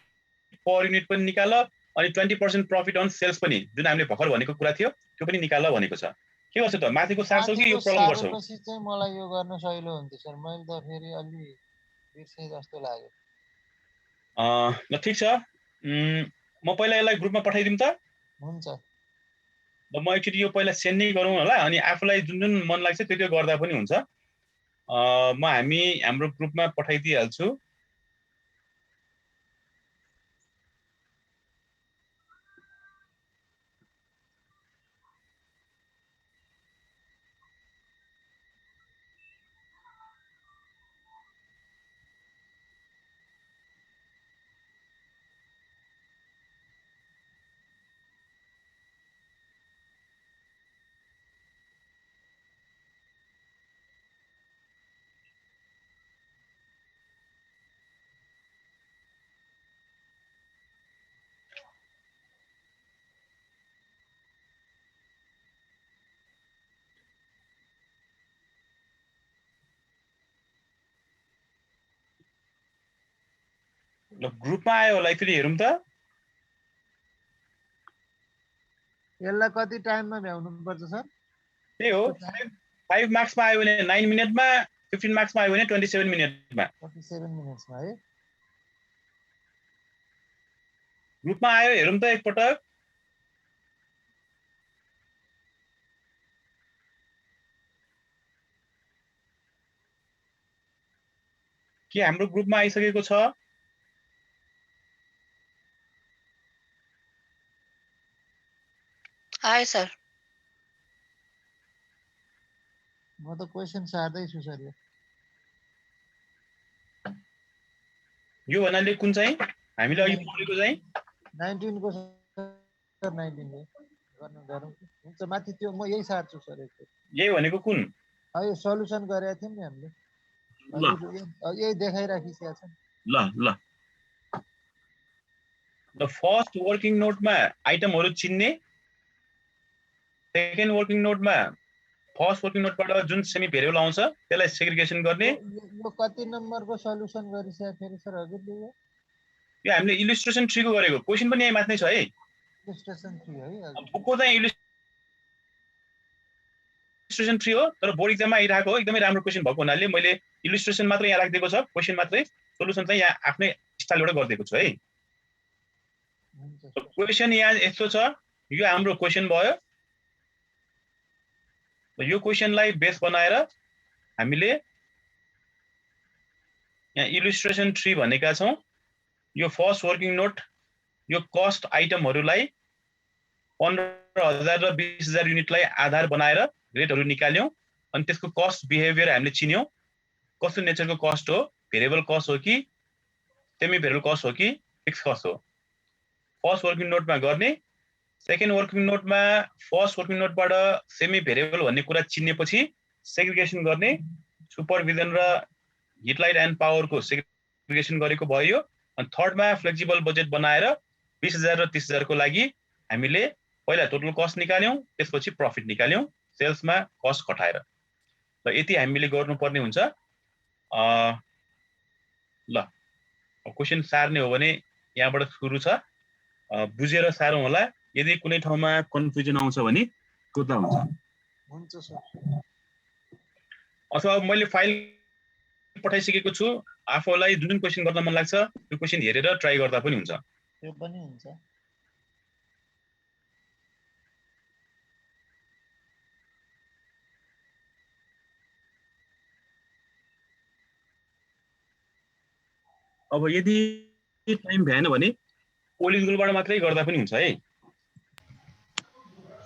पर युनिट पनि निकाल, अनि 20% प्रफिट अन सेल्स पनि, जुन हामीले भर्खर भनेको कुरा थियो त्यो पनि निकाल भनेको छ। के गर्छौ त? माथिको सार्छौ कि यो प्रब्लम गर्छौ? सारेपछि चाहिँ मलाई यो गर्न सजिलो हुन्थ्यो सर। मैले त फेरि अलि बिर्से जस्तो लाग्यो। ल ठीक छ। म पहिला यसलाई ग्रुपमा पठाइदिउँ त? हुन्छ। ल म एकचोटि यो पहिला सेन्ड नै गरौँ होला, अनि आफूलाई जुन जुन मन लाग्छ त्यो गर्दा पनि हुन्छ। म हाम्रो ग्रुपमा पठाइदिइहाल्छु। ल ग्रुपमा आयो होला, एकचोटि हेरौँ त। यसलाई कति टाइममा भ्याउनु पर्छ सर? त्यही हो 5 मार्क्समा आयो भने 9 मिनेटमा 15 मार्क्समा आयो भने 27 मिनेटमा 47 मिनट्समा है। ग्रुपमा आयो हेरौँ त एकपटक के हाम्रो ग्रुपमा आइसकेको छ आयो सर म त क्वेसन सार्दैछु सर। यो भन्नाले कुन चाहिँ हामीले अघि पढेको चाहिँ 19 को सर 19 को गर्नु गरौँ हुन्छ माथि त्यो म यही सार्छु सर एकचोटि। यही भनेको कुन यो सल्युसन गरेका थियौँ नि हामीले यही देखाइराखिसकेको छ। ल ल द फर्स्ट वर्किङ नोटमा आइटमहरु चिन्ने सेकेन्ड वर्किङ नोटमा फर्स्ट वर्किङ नोटबाट जुन सेमी भेरिएबल आउँछ त्यसलाई सेग्रिगेसन गर्ने। यो कति नम्बरको सल्युसन गरिसके फेरि सर हजुरले यो हामीले इलस्ट्रेसन 3 को गरेको क्वेशन पनि यही माथि नै छ है। इलस्ट्रेसन 3 है हजुर। बुकको चाहिँ इलस्ट्रेसन 3 हो तर बोर्ड एक्जाममा आइराको हो एकदमै राम्रो क्वेशन भएको हुनाले मैले इलस्ट्रेसन मात्र यहाँ राखिदिएको छ क्वेशन मात्रै सोलुसन चाहिँ यहाँ आफ्नै स्टाइलबाट गरिदिएको छु है। क्वेशन यहाँ यस्तो छ यो हाम्रो क्वेशन भयो। यो क्वेशनलाई बेस बनाएर हामीले यहाँ इलस्ट्रेसन 3 भनेका छौं। यो फर्स्ट वर्किङ नोट यो कस्ट आइटमहरुलाई 15,000 र 20,000 युनिटलाई आधार बनाएर रेटहरु निकाल्यौं अनि त्यसको कस्ट बिहेभियर हामीले चिन्यौं कस्तो नेचरको कस्ट हो भेरिएबल कस्ट हो कि सेमी भेरिएबल कस्ट हो कि फिक्स कस्ट हो। फर्स्ट वर्किङ नोटमा गर्ने सेकेन्ड वर्किङ नोटमा फर्स्ट वर्किङ नोटबाट सेमी भेरिएबल भन्ने कुरा चिन्नेपछि सेग्रिगेसन गर्ने सुपरभिजन र हिट लाइट एन्ड पावरको सेग्रिगेसन गरेको भयो। अनि थर्डमा फ्लेक्सिबल बजेट बनाएर 20,000 र 30,000 को लागि हामीले पहिला टोटल कस्ट निकाल्यौं त्यसपछि प्रफिट निकाल्यौं सेल्समा कस्ट घटाएर। ल यति हामीले गर्नुपर्ने हुन्छ। ल क्वेशन सार्ने हो भने यहाँबाट सुरु छ बुझेर सारौं होला। यदि कुनै ठाउँमा कन्फ्युजन आउँछ भने सोध्दा हुन्छ सर। अथवा मैले फाइल पठाइसकेको छु आफूलाई जुन जुन क्वेशन गर्न मन लाग्छ त्यो क्वेशन हेरेर ट्राई गर्दा पनि हुन्छ। त्यो पनि हुन्छ। अब यदि टाइम भएन भने ओली गुगलबाट मात्रै गर्दा पनि हुन्छ है।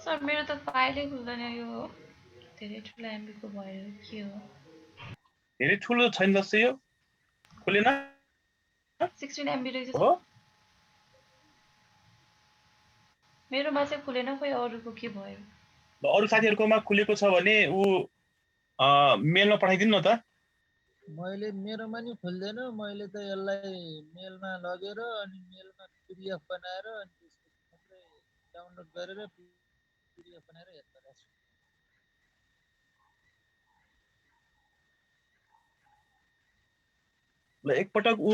सर मेरो त फाइलै खुल्दैन यो धेरै ठुलो एमबी को भयो के हो? धेरै ठुलो छैन जस्तै यो खुलेन 16 एमबी रहेछ हो मेरोमा चाहिँ खुलेन खोइ अरूको के भयो? ल अरु साथीहरुकोमा खुलेको छ भने उ मेलमा पठाइदिनु न त। मैले मेरोमा नि खुल्दैन मैले त यसलाई मेलमा लगेर अनि मेलमा पीडीएफ बनाएर अनि त्यसपछि मात्रै डाउनलोड गरेर पीडीएफ बनाएर हेर्दै छु। ल एकपटक उ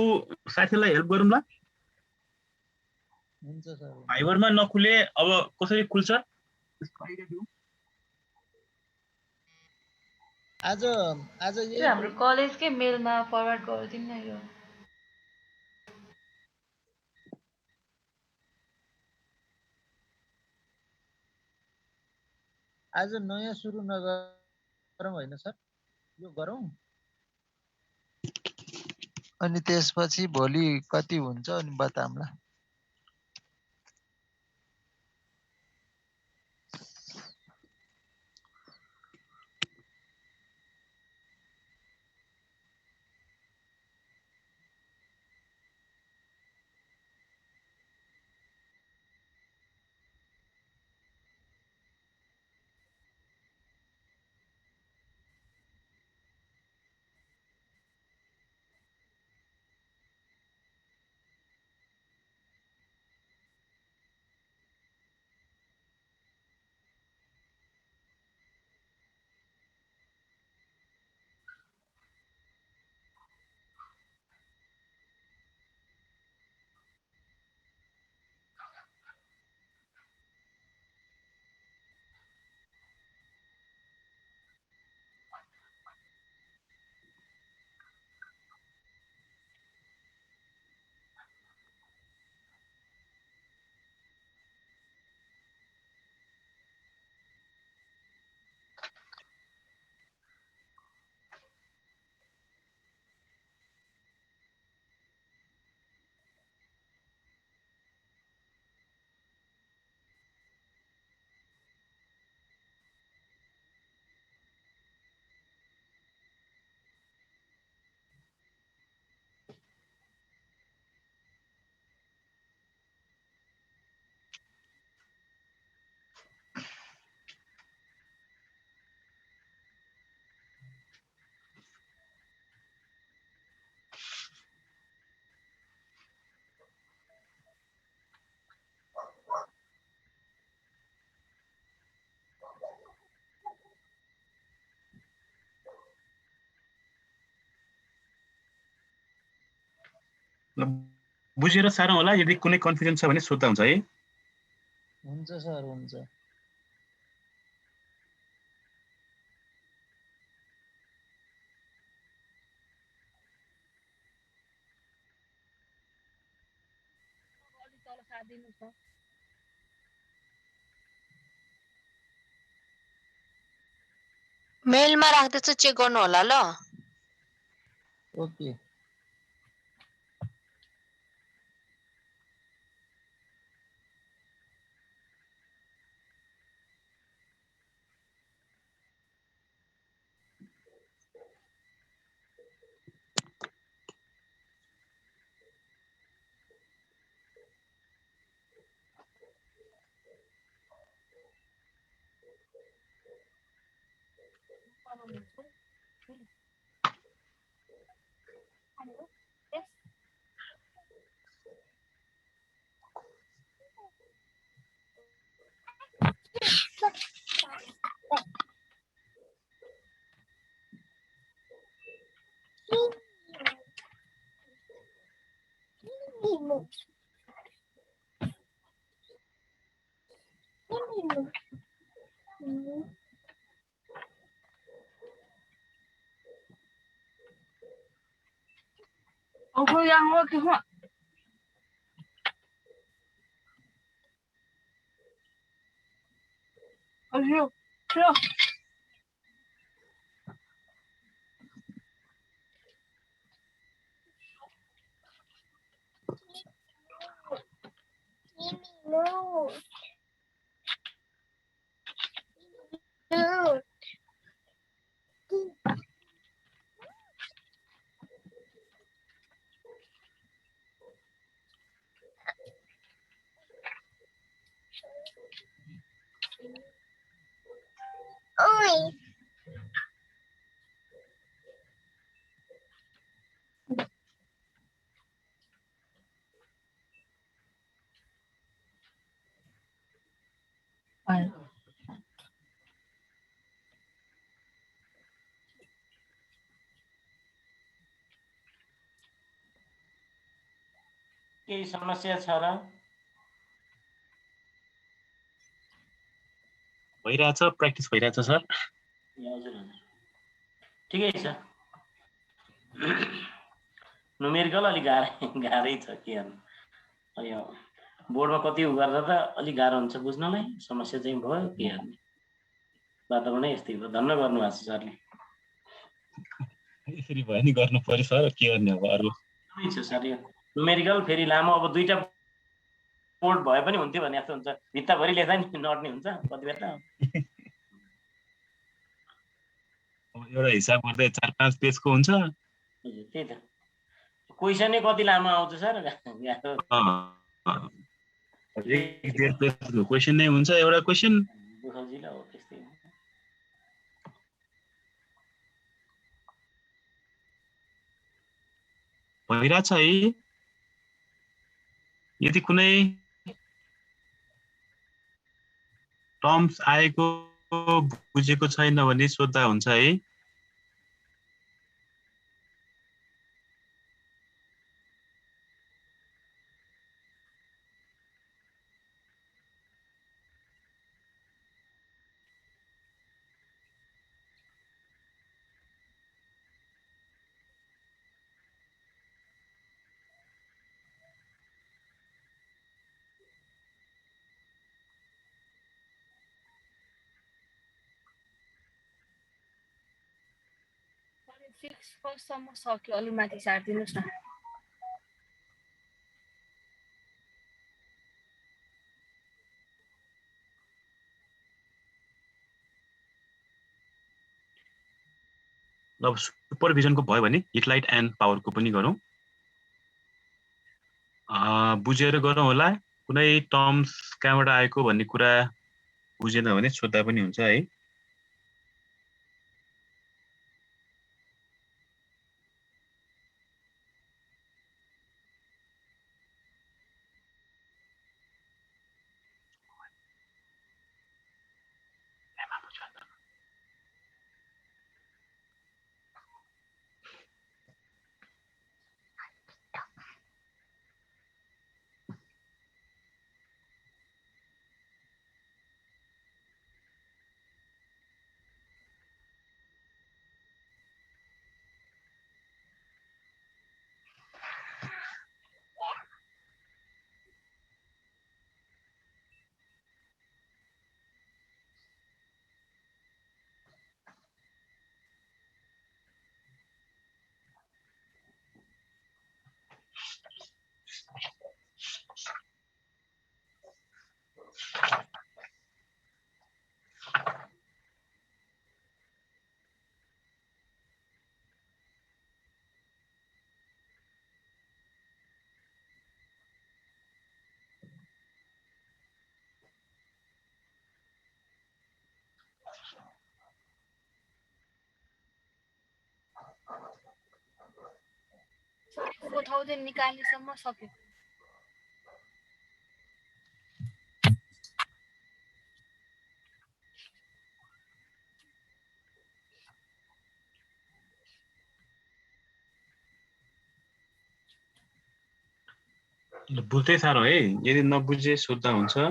साथीलाई हेल्प गरौँ ल। हुन्छ सर। फाइबरमा नखुले अब कसरी खुल्छ त्यसको आइडिया दिउँ। आज यही हाम्रो कलेजकै मेलमा फरवर्ड गरिदिनु न यो। आज नयाँ सुरु नगरौँ होइन सर यो गरौँ अनि त्यसपछि भोलि कति हुन्छ अनि बताउँला। बुझेर सारौँ होला, यदि कुनै कन्फ्युजन छ भने सोध्दा हुन्छ है। हुन्छ सर, हुन्छ। अलि तल सारिदिनुहोस् न। मेलमा राख्दैछ, चेक गर्नु होला ल। ओके। केही समस्या छ र? भइरहेछ, प्र्याक्टिस भइरहेछ सर। हजुर हजुर, ठिकै छ। नुमेरिकल अलिक गाह्रै छ, के गर्नु। यो बोर्डमा कति गरेर त अलिक गाह्रो हुन्छ बुझ्नलाई। समस्या चाहिँ भयो, के गर्ने। वातावरणै यस्तै भयो। धन्न गर्नुभएको छ सरले। यसरी भयो नि गर्नु पर्यो सर, के गर्ने अब अरू। छ सर, यो नुमेरिकल फेरि लामो, अब दुईटा बोर्ड भए पनि हुन्थ्यो भने जस्तो हुन्छ। भित्ताभरि लेख्दा नि नट्ने हुन्छ कति बेला। एउटा हिसाब गर्दै 4-5 पेजको हुन्छ। त्यही त, क्वेसनै कति लामो आउँछ सर। क्वेसन नै हुन्छ एउटा क्वेसन। सजिलो हो त्यस्तै। भइरहेछ है। यदि कुनै टर्म्स आएको बुझेको छैन भने सोध्दा हुन्छ है। फर्स्टसम्म सक्यो, अलि माथि सारिदिनुहोस् न। अब सुपरभिजनको भयो भने हिट लाइट एन्ड पावरको पनि गरौँ। बुझेर गरौँ होला। कुनै टर्म्स कहाँबाट आएको भन्ने कुरा बुझेन भने सोध्दा पनि हुन्छ है। सरी 4000 निकाल्नेसम्म सक्यो बुझ्दै साह्रो है यदि नबुझे सोध्दा हुन्छ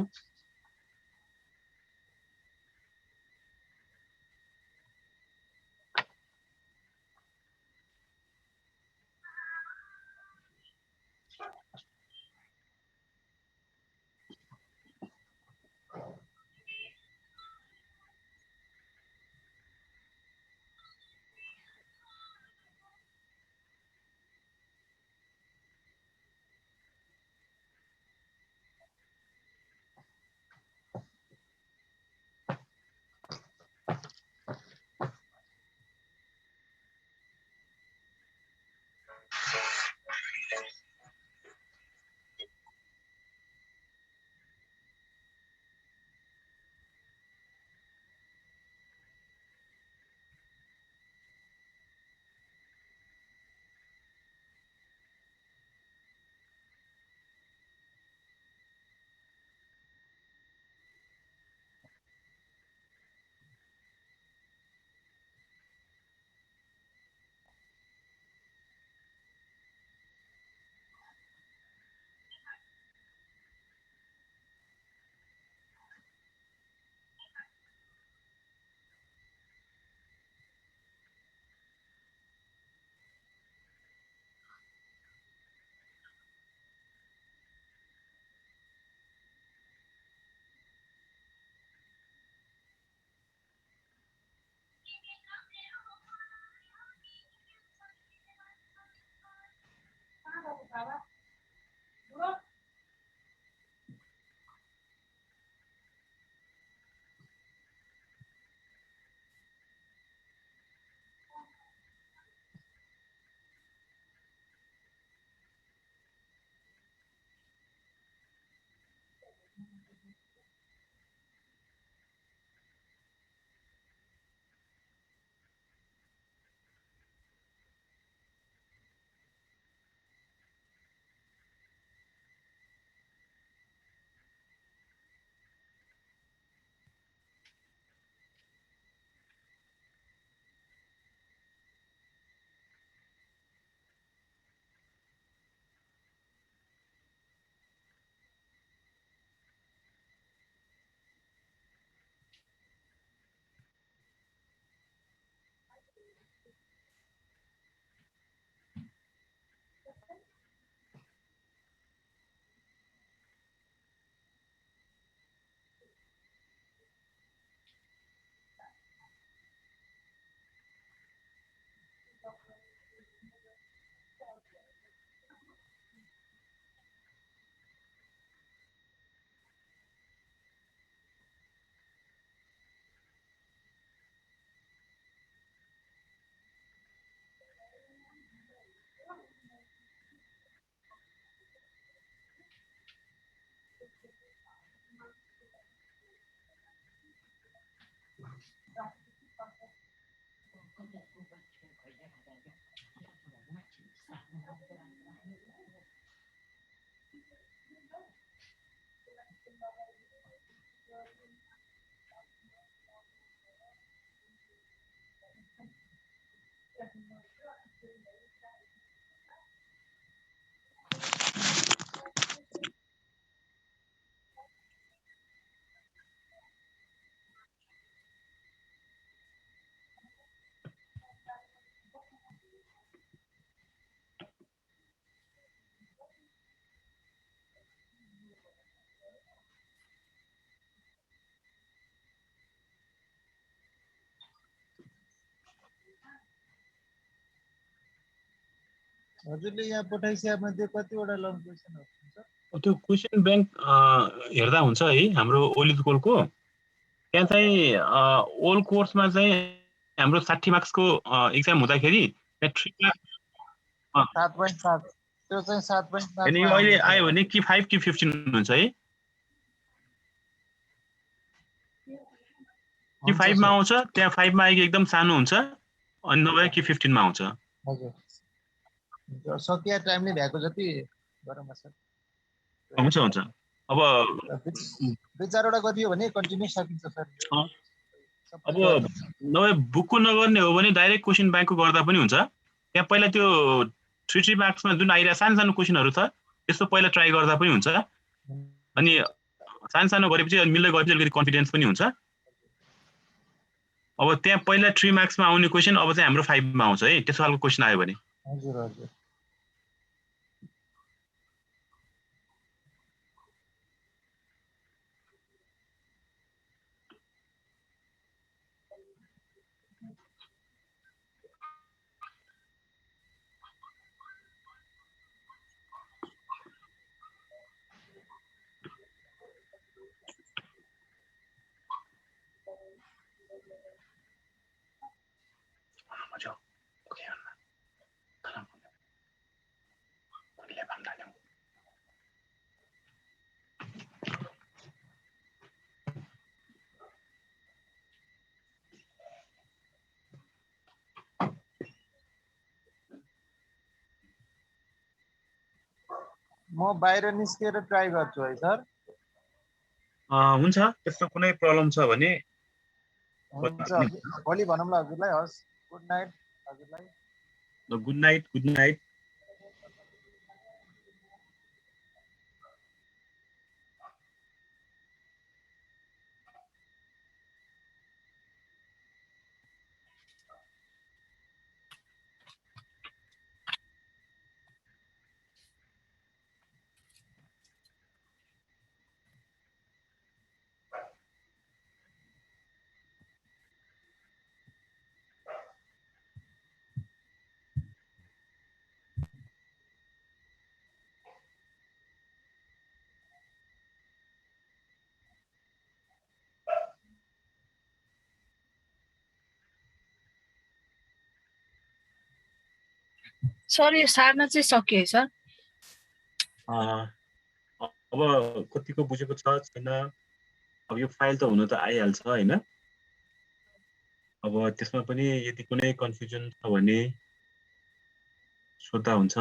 हजुरले यहाँ पठाइसकेमध्ये कतिवटा लङ क्वेसनहरू हुन्छ त्यो क्वेसन ब्याङ्क हेर्दा हुन्छ है हाम्रो ओलिज गोल्डको त्यहाँ चाहिँ ओल कोर्समा चाहिँ हाम्रो 60 मार्क्सको एक्जाम हुँदाखेरि त्यहाँ 3 मार्क्स 7.7 त्यो चाहिँ 7.7 अनि मा यो अहिले आउने आयो छ। भने कि 5 कि 15 हुन्छ है कि हुन्छ 5 मा सर। आउँछ त्यहाँ 5 मा आएको एकदम सानो हुन्छ अनि नभए कि 15 मा आउँछ हजुर हुन्छ, सकिया टाइमले भ्याएको जति गरौँ न सर। हुन्छ हुन्छ अब दुई चारवटा गरियो भने कन्टिन्यू सकिन्छ सर। अँ, सबै अब गर्नु। नभए बुकको नगर्ने हो भने डाइरेक्ट क्वेसन ब्याङ्कको गर्दा पनि हुन्छ त्यहाँ पहिला त्यो 3 मार्क्समा जुन आइरहेको सानो सानो क्वेसनहरू छ त्यस्तो पहिला ट्राई गर्दा पनि हुन्छ अनि सानो सानो गरेपछि मिल्दै गएपछि अलिकति कन्फिडेन्स पनि हुन्छ अब त्यहाँ पहिला 3 मार्क्समा आउने क्वेसन अब चाहिँ हाम्रो 5 मा आउँछ है त्यस्तो खालको क्वेसन आयो भने हजुर हजुर। म बाहिर निस्केर ट्राई गर्छु है सर। हुन्छ त्यस्तो कुनै प्रब्लम छ भने हुन्छ भोलि भनौँ ल हजुरलाई। हस्, गुड नाइट हजुरलाई। Good night good night sir यो सार्न चाहिँ सकियो है सर? अब कतिको बुझेको छ छैन अब यो फाइल त हुन त आइहाल्छ हैन अब त्यसमा पनि यदि कुनै कन्फ्युजन छ भने सोध्दा हुन्छ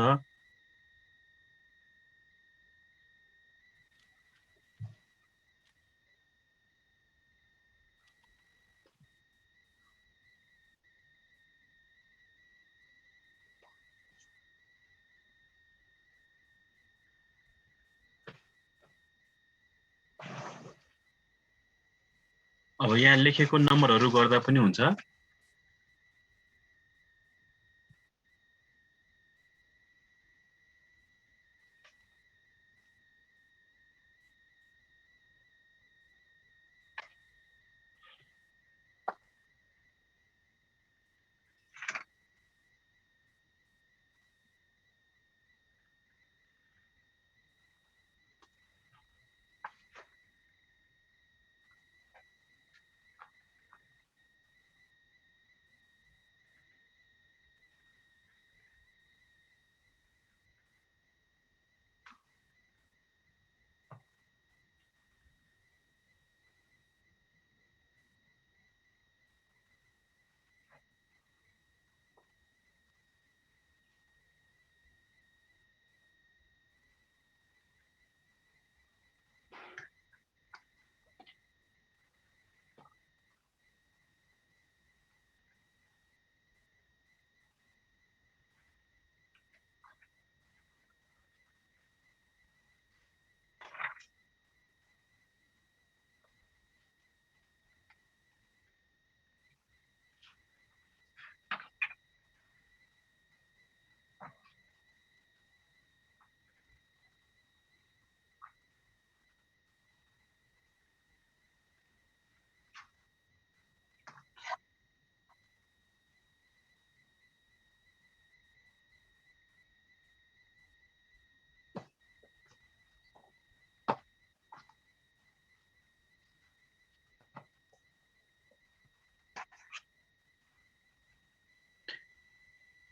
अब यहाँ लेखेको नम्बरहरू गर्दा पनि हुन्छ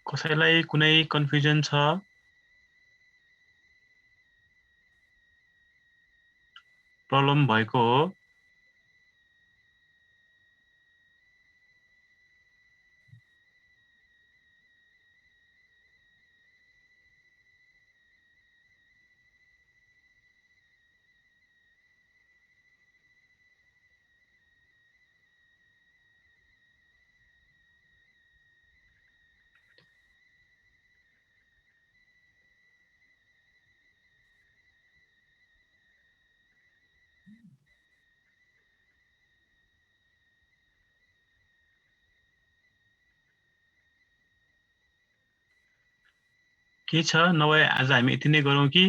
कसैलाई कुनै कन्फ्युजन छ? प्रब्लम भएको हो? के छ नभए आज हामी यति नै गरौँ कि?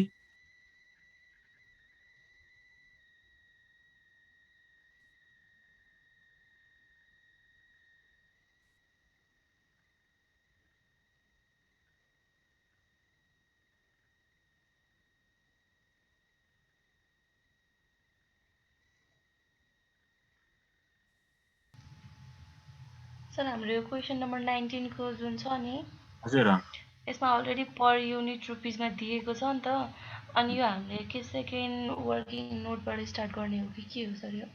सर हाम्रो यो क्वेसन नम्बर 19 को जुन छ नि हजुर यसमा अलरेडी पर युनिट रुपिसमा दिएको छ नि त अनि यो हामीले के सेकेन्ड वर्किङ नोटबाट स्टार्ट गर्ने हो कि के हो सर यो?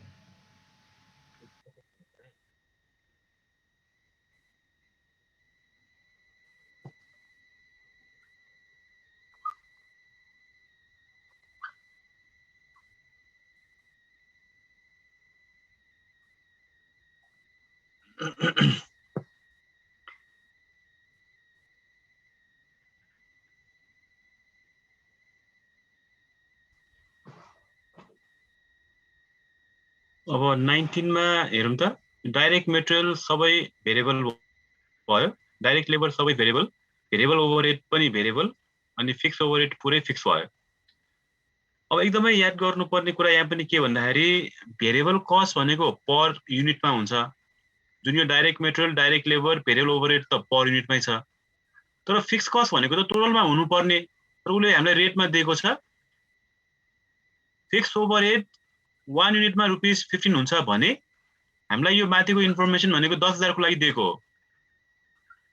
अब 19 मा हेरौँ त। डाइरेक्ट मेटेरियल सबै भेरिएबल भयो, डाइरेक्ट लेबर सबै भेरिएबल, भेरिएबल ओभरहेड पनि भेरिएबल अनि फिक्स ओभरहेड पुरै फिक्स भयो। अब एकदमै याद गर्नुपर्ने कुरा यहाँ पनि के भन्दाखेरि भेरिएबल कस्ट भनेको पर युनिटमा हुन्छ, जुन यो direct material, direct labour, variable overhead त पर युनिटमै छ। तर फिक्स कस्ट भनेको त टोटलमा हुनुपर्ने, तर उसले हामीलाई रेटमा दिएको छ। फिक्स ओभरहेड 1 युनिटमा ₹15 हुन्छ भने हामीलाई यो माथिको इन्फर्मेसन भनेको 10,000 को लागि दिएको हो।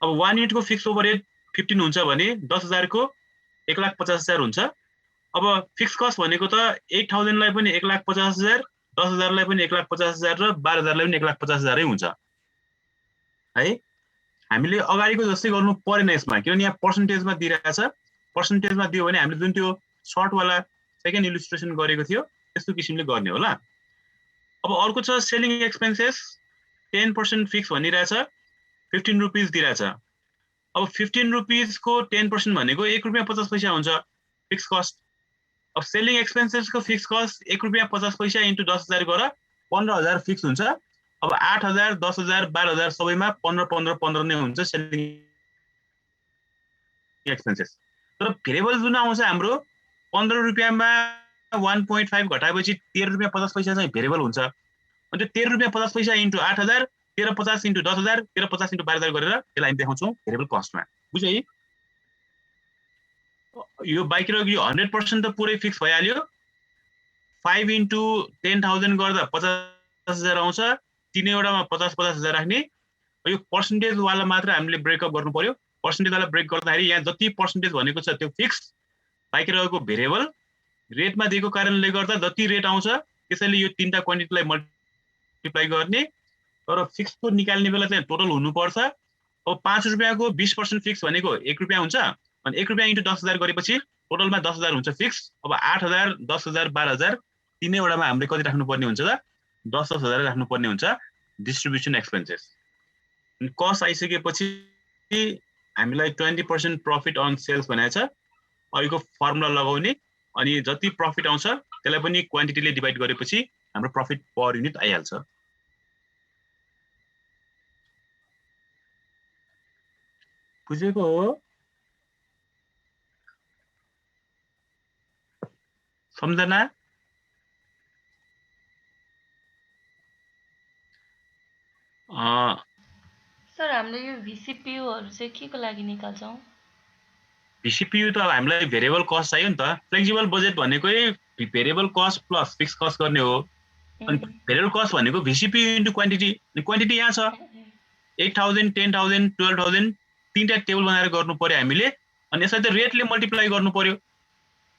अब 1 युनिटको फिक्स ओभरहेड 15 हुन्छ भने 10,000 को 1,50,000 हुन्छ। अब फिक्स कस्ट भनेको त 8,000 लाई पनि 1,50,000, 10,000 लाई पनि 1,50,000 र 12,000 लाई पनि 1,50,000 हुन्छ है। हामीले अगाडिको जस्तै गर्नु परेन यसमा, किनभने यहाँ पर्सेन्टेजमा दिइरहेछ। पर्सेन्टेजमा दियो भने हामीले जुन त्यो सर्ट वाला सेकेन्ड इलिस्ट्रेसन गरेको थियो त्यस्तो किसिमले गर्ने होला। अब अर्को छ सेलिङ एक्सपेन्सेस 10% फिक्स भनिरहेछ, ₹15 दिइरहेछ। अब ₹15 को 10% भनेको ₹1.50 हुन्छ फिक्स कस्ट। अब सेलिङ एक्सपेन्सेस को फिक्स कस्ट ₹1.50 इन्टु 10,000 गर 15,000 फिक्स हुन्छ। अब 8,000, 10,000, 12,000 सबैमा 15 नै हुन्छ सेलिङ एक्सपेन्सेस। तर भेरिएबल जुन आउँछ हाम्रो ₹15 मा 1.5 घटाएपछि ₹13.50 चाहिँ भेरिएबल हुन्छ। अनि त्यो ₹13.50 इन्टु 8,000, 13.50 इन्टु 10,000, 13.50 इन्टु 12,000 गरेर यसलाई हामी देखाउँछौँ भेरिएबल कस्टमा। बुझ्यो है? यो बाइक र यो 100% त पुरै फिक्स भइहाल्यो। 5 इन्टु 10,000 गर्दा 50,000 आउँछ। तीनैवटामा 50,000 राख्ने। यो पर्सेन्टेज वाला मात्र हामीले ब्रेकअप गर्नु पर्यो। पर्सेन्टेज वाला ब्रेक गर्दाखेरि यहाँ जति पर्सेन्टेज भनेको छ त्यो फिक्स, बाइक रहेको भेरिएबल, रेटमा दिएको कारणले गर्दा जति रेट आउँछ त्यसैले यो तीनटा क्वान्टिटीलाई मल्टिप्लाई गर्ने। तर फिक्सको निकाल्ने बेला चाहिँ टोटल हुनुपर्छ। अब ₹5 को 20% फिक्स भनेको ₹1 हुन्छ। अनि ₹1 इन्टु 10,000 गरेपछि टोटलमा 10,000 हुन्छ फिक्स। अब 8,000, 10,000, 12,000 तीनैवटामा हामीले कति राख्नुपर्ने हुन्छ त? 10,000 राख्नुपर्ने हुन्छ डिस्ट्रिब्युसन एक्सपेन्सेस। कस्ट आइसकेपछि हामीलाई 20% प्रफिट अन सेल्स भनेको छ। अहिलेको फर्मुला लगाउने अनि जति प्रफिट आउँछ त्यसलाई पनि क्वान्टिटीले डिभाइड गरेपछि हाम्रो प्रफिट पर युनिट आइहाल्छ। बुझेको हो? सम्झना? सर हामीले यो VCPU-हरु चाहिँ केको लागि निकाल्छौँ? VCPU त हामीलाई भेरिएबल कस्ट चाहियो नि त। फ्लेक्सिबल बजेट भनेकै variable cost plus fix cost गर्ने हो। अनि भेरिएबल कस्ट भनेको VCPU इन्टु क्वान्टिटी, क्वान्टिटी यहाँ छ 8000 10000 12000 तीनटा टेबल बनाएर गर्नु पर्यो हामीले। अनि यसलाई त रेटले मल्टिप्लाई गर्नु पर्यो।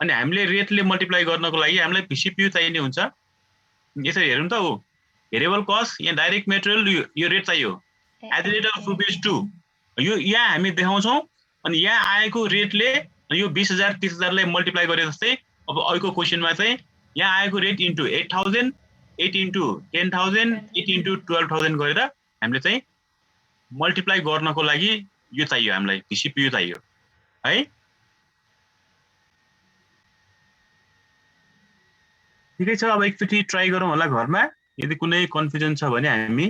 अनि हामीले रेटले मल्टिप्लाई गर्नको लागि हामीलाई VCPU चाहिने हुन्छ। यसरी हेरौँ त हो भेरिएबल कस्ट यहाँ डाइरेक्ट मेटेरियल यो रेट चाहियो एट द रेट अफ ₹2 यो यहाँ हामी देखाउँछौँ। अनि यहाँ आएको रेटले यो 20000 30000 लाई मल्टिप्लाई गरे जस्तै अब अहिलेको क्वेसनमा चाहिँ यहाँ आएको रेट इन्टु 8000 8 इन्टु 10000 8 इन्टु 12000 गरेर हामीले चाहिँ मल्टिप्लाई गर्नको लागि यो चाहियो हामीलाई VCPU चाहियो है। ठिकै छ, अब एकचोटि ट्राई गरौँ होला घरमा। यदि कुनै कन्फ्युजन छ भने हामी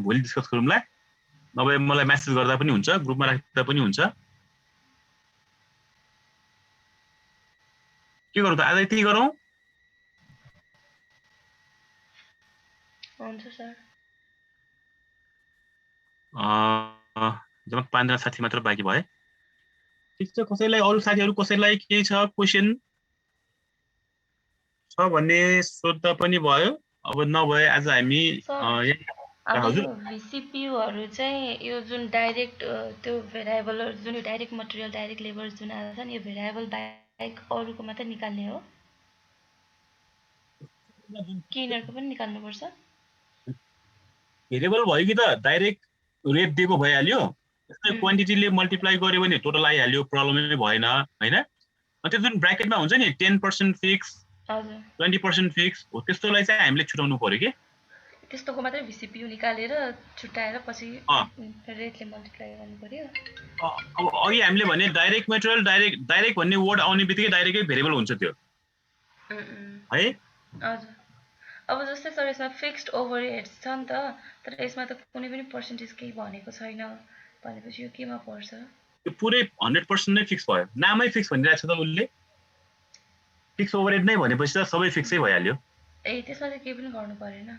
भोलि डिस्कस गरौँला, नभए मलाई मेसेज गर्दा पनि हुन्छ, ग्रुपमा राख्दा पनि हुन्छ। के गरौँ त आज यति गरौँ? हुन्छ सर। जम्मा 5 जना साथी मात्र बाँकी भए। ठिक छ, कसैलाई अरू साथीहरू कसैलाई केही छ क्वेसन छ भने सोध्दा पनि भयो। अब नभए आज हामी अब यो VCPUहरू चाहिँ यो जुन डाइरेक्ट त्यो भेरिएबलहरु जुन डाइरेक्ट मटेरियल डाइरेक्ट लेबर जुन आएको छ नि यो भेरिएबल बाहेक अरूको मात्र निकाल्ने हो कि यिनीहरूको पनि निकाल्नुपर्छ? भेरिएबल भयो कि त डाइरेक्ट रेट दिएको भइहाल्यो, त्यसलाई क्वान्टिटीले मल्टिप्लाई गर्यो भने टोटल आइहाल्यो, प्रब्लमै भएन हैन। अनि त्यो जुन ब्र्याकेटमा हुन्छ नि 10% फिक्स हजुर 20% फिक्स हो त्यस्तोलाई चाहिँ हामीले छुटाउनु पर्यो के। त्यस्तोको मात्रै VCPU निकालेर छुटाएर पछि रेटले मल्टिप्लाई गर्नु पर्यो। अब अघि हामीले भने डाइरेक्ट मेटेरियल डाइरेक्ट भन्ने वर्ड आउने बित्तिकै डाइरेक्टै भेरिएबल हुन्छ त्यो है। हजुर अब जस्तै सर यसमा फिक्स्ड ओभरहेड्स छ नि त, तर यसमा त कुनै पनि पर्सेन्टेज केही भनेको छैन भनेपछि यो केमा पर्छ? यो पुरै 100% नै फिक्स भयो, नामै फिक्स भनिरहेको छ त उसले। फिक्स ओभरहेड नै भनेपछि त सबै फिक्सै भइहाल्यो। ए त्यसमा चाहिँ केही पनि गर्नु परेन?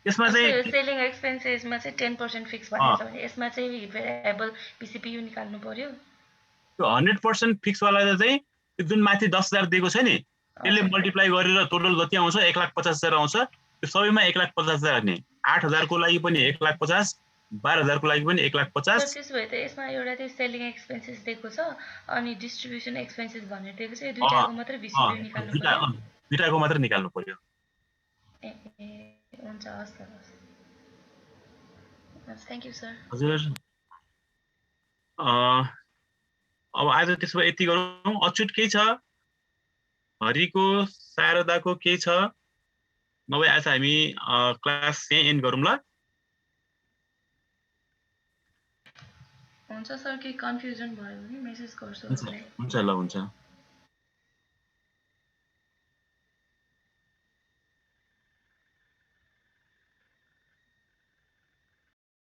यसमा चाहिँ सेलिङ एक्सपेन्सेसमा चाहिँ 10% फिक्स भनेको छ भने यसमा चाहिँ भेरिएबल VCPU निकाल्नु पर्यो। त्यो 100% फिक्स वाला चाहिँ जुन माथि 10000 दिएको छ नि त्यसले मल्टिप्लाई गरेर टोटल जति आउँछ 1,50,000 आउँछ। त्यो सबैमा 1,50,000 नि 8,000 को लागि पनि 1,50,000 12,000 को लागि पनि 1,50,000। त्यसो भए त यसमा एउटा चाहिँ सेलिङ एक्सपेन्सेस दिएको छ अनि डिस्ट्रिब्युसन एक्सपेन्सेस भनेर दिएको छ, यो दुईटाको मात्र VCPU निकाल्नु पर्यो। दुईटाको मात्र निकाल्नु पर्यो। ए हुन्छ हस् सर। Thank you sir. हजुर अब आज त्यसो भए यति गरौँ। अछुट केही छ? हरिको शारदाको केही छ? नभए आज हामी क्लास यही एन्ड गरौँ ल। हुन्छ सर, केही कन्फ्युजन भयो भने मेसेज गर्छु। हुन्छ ल हुन्छ।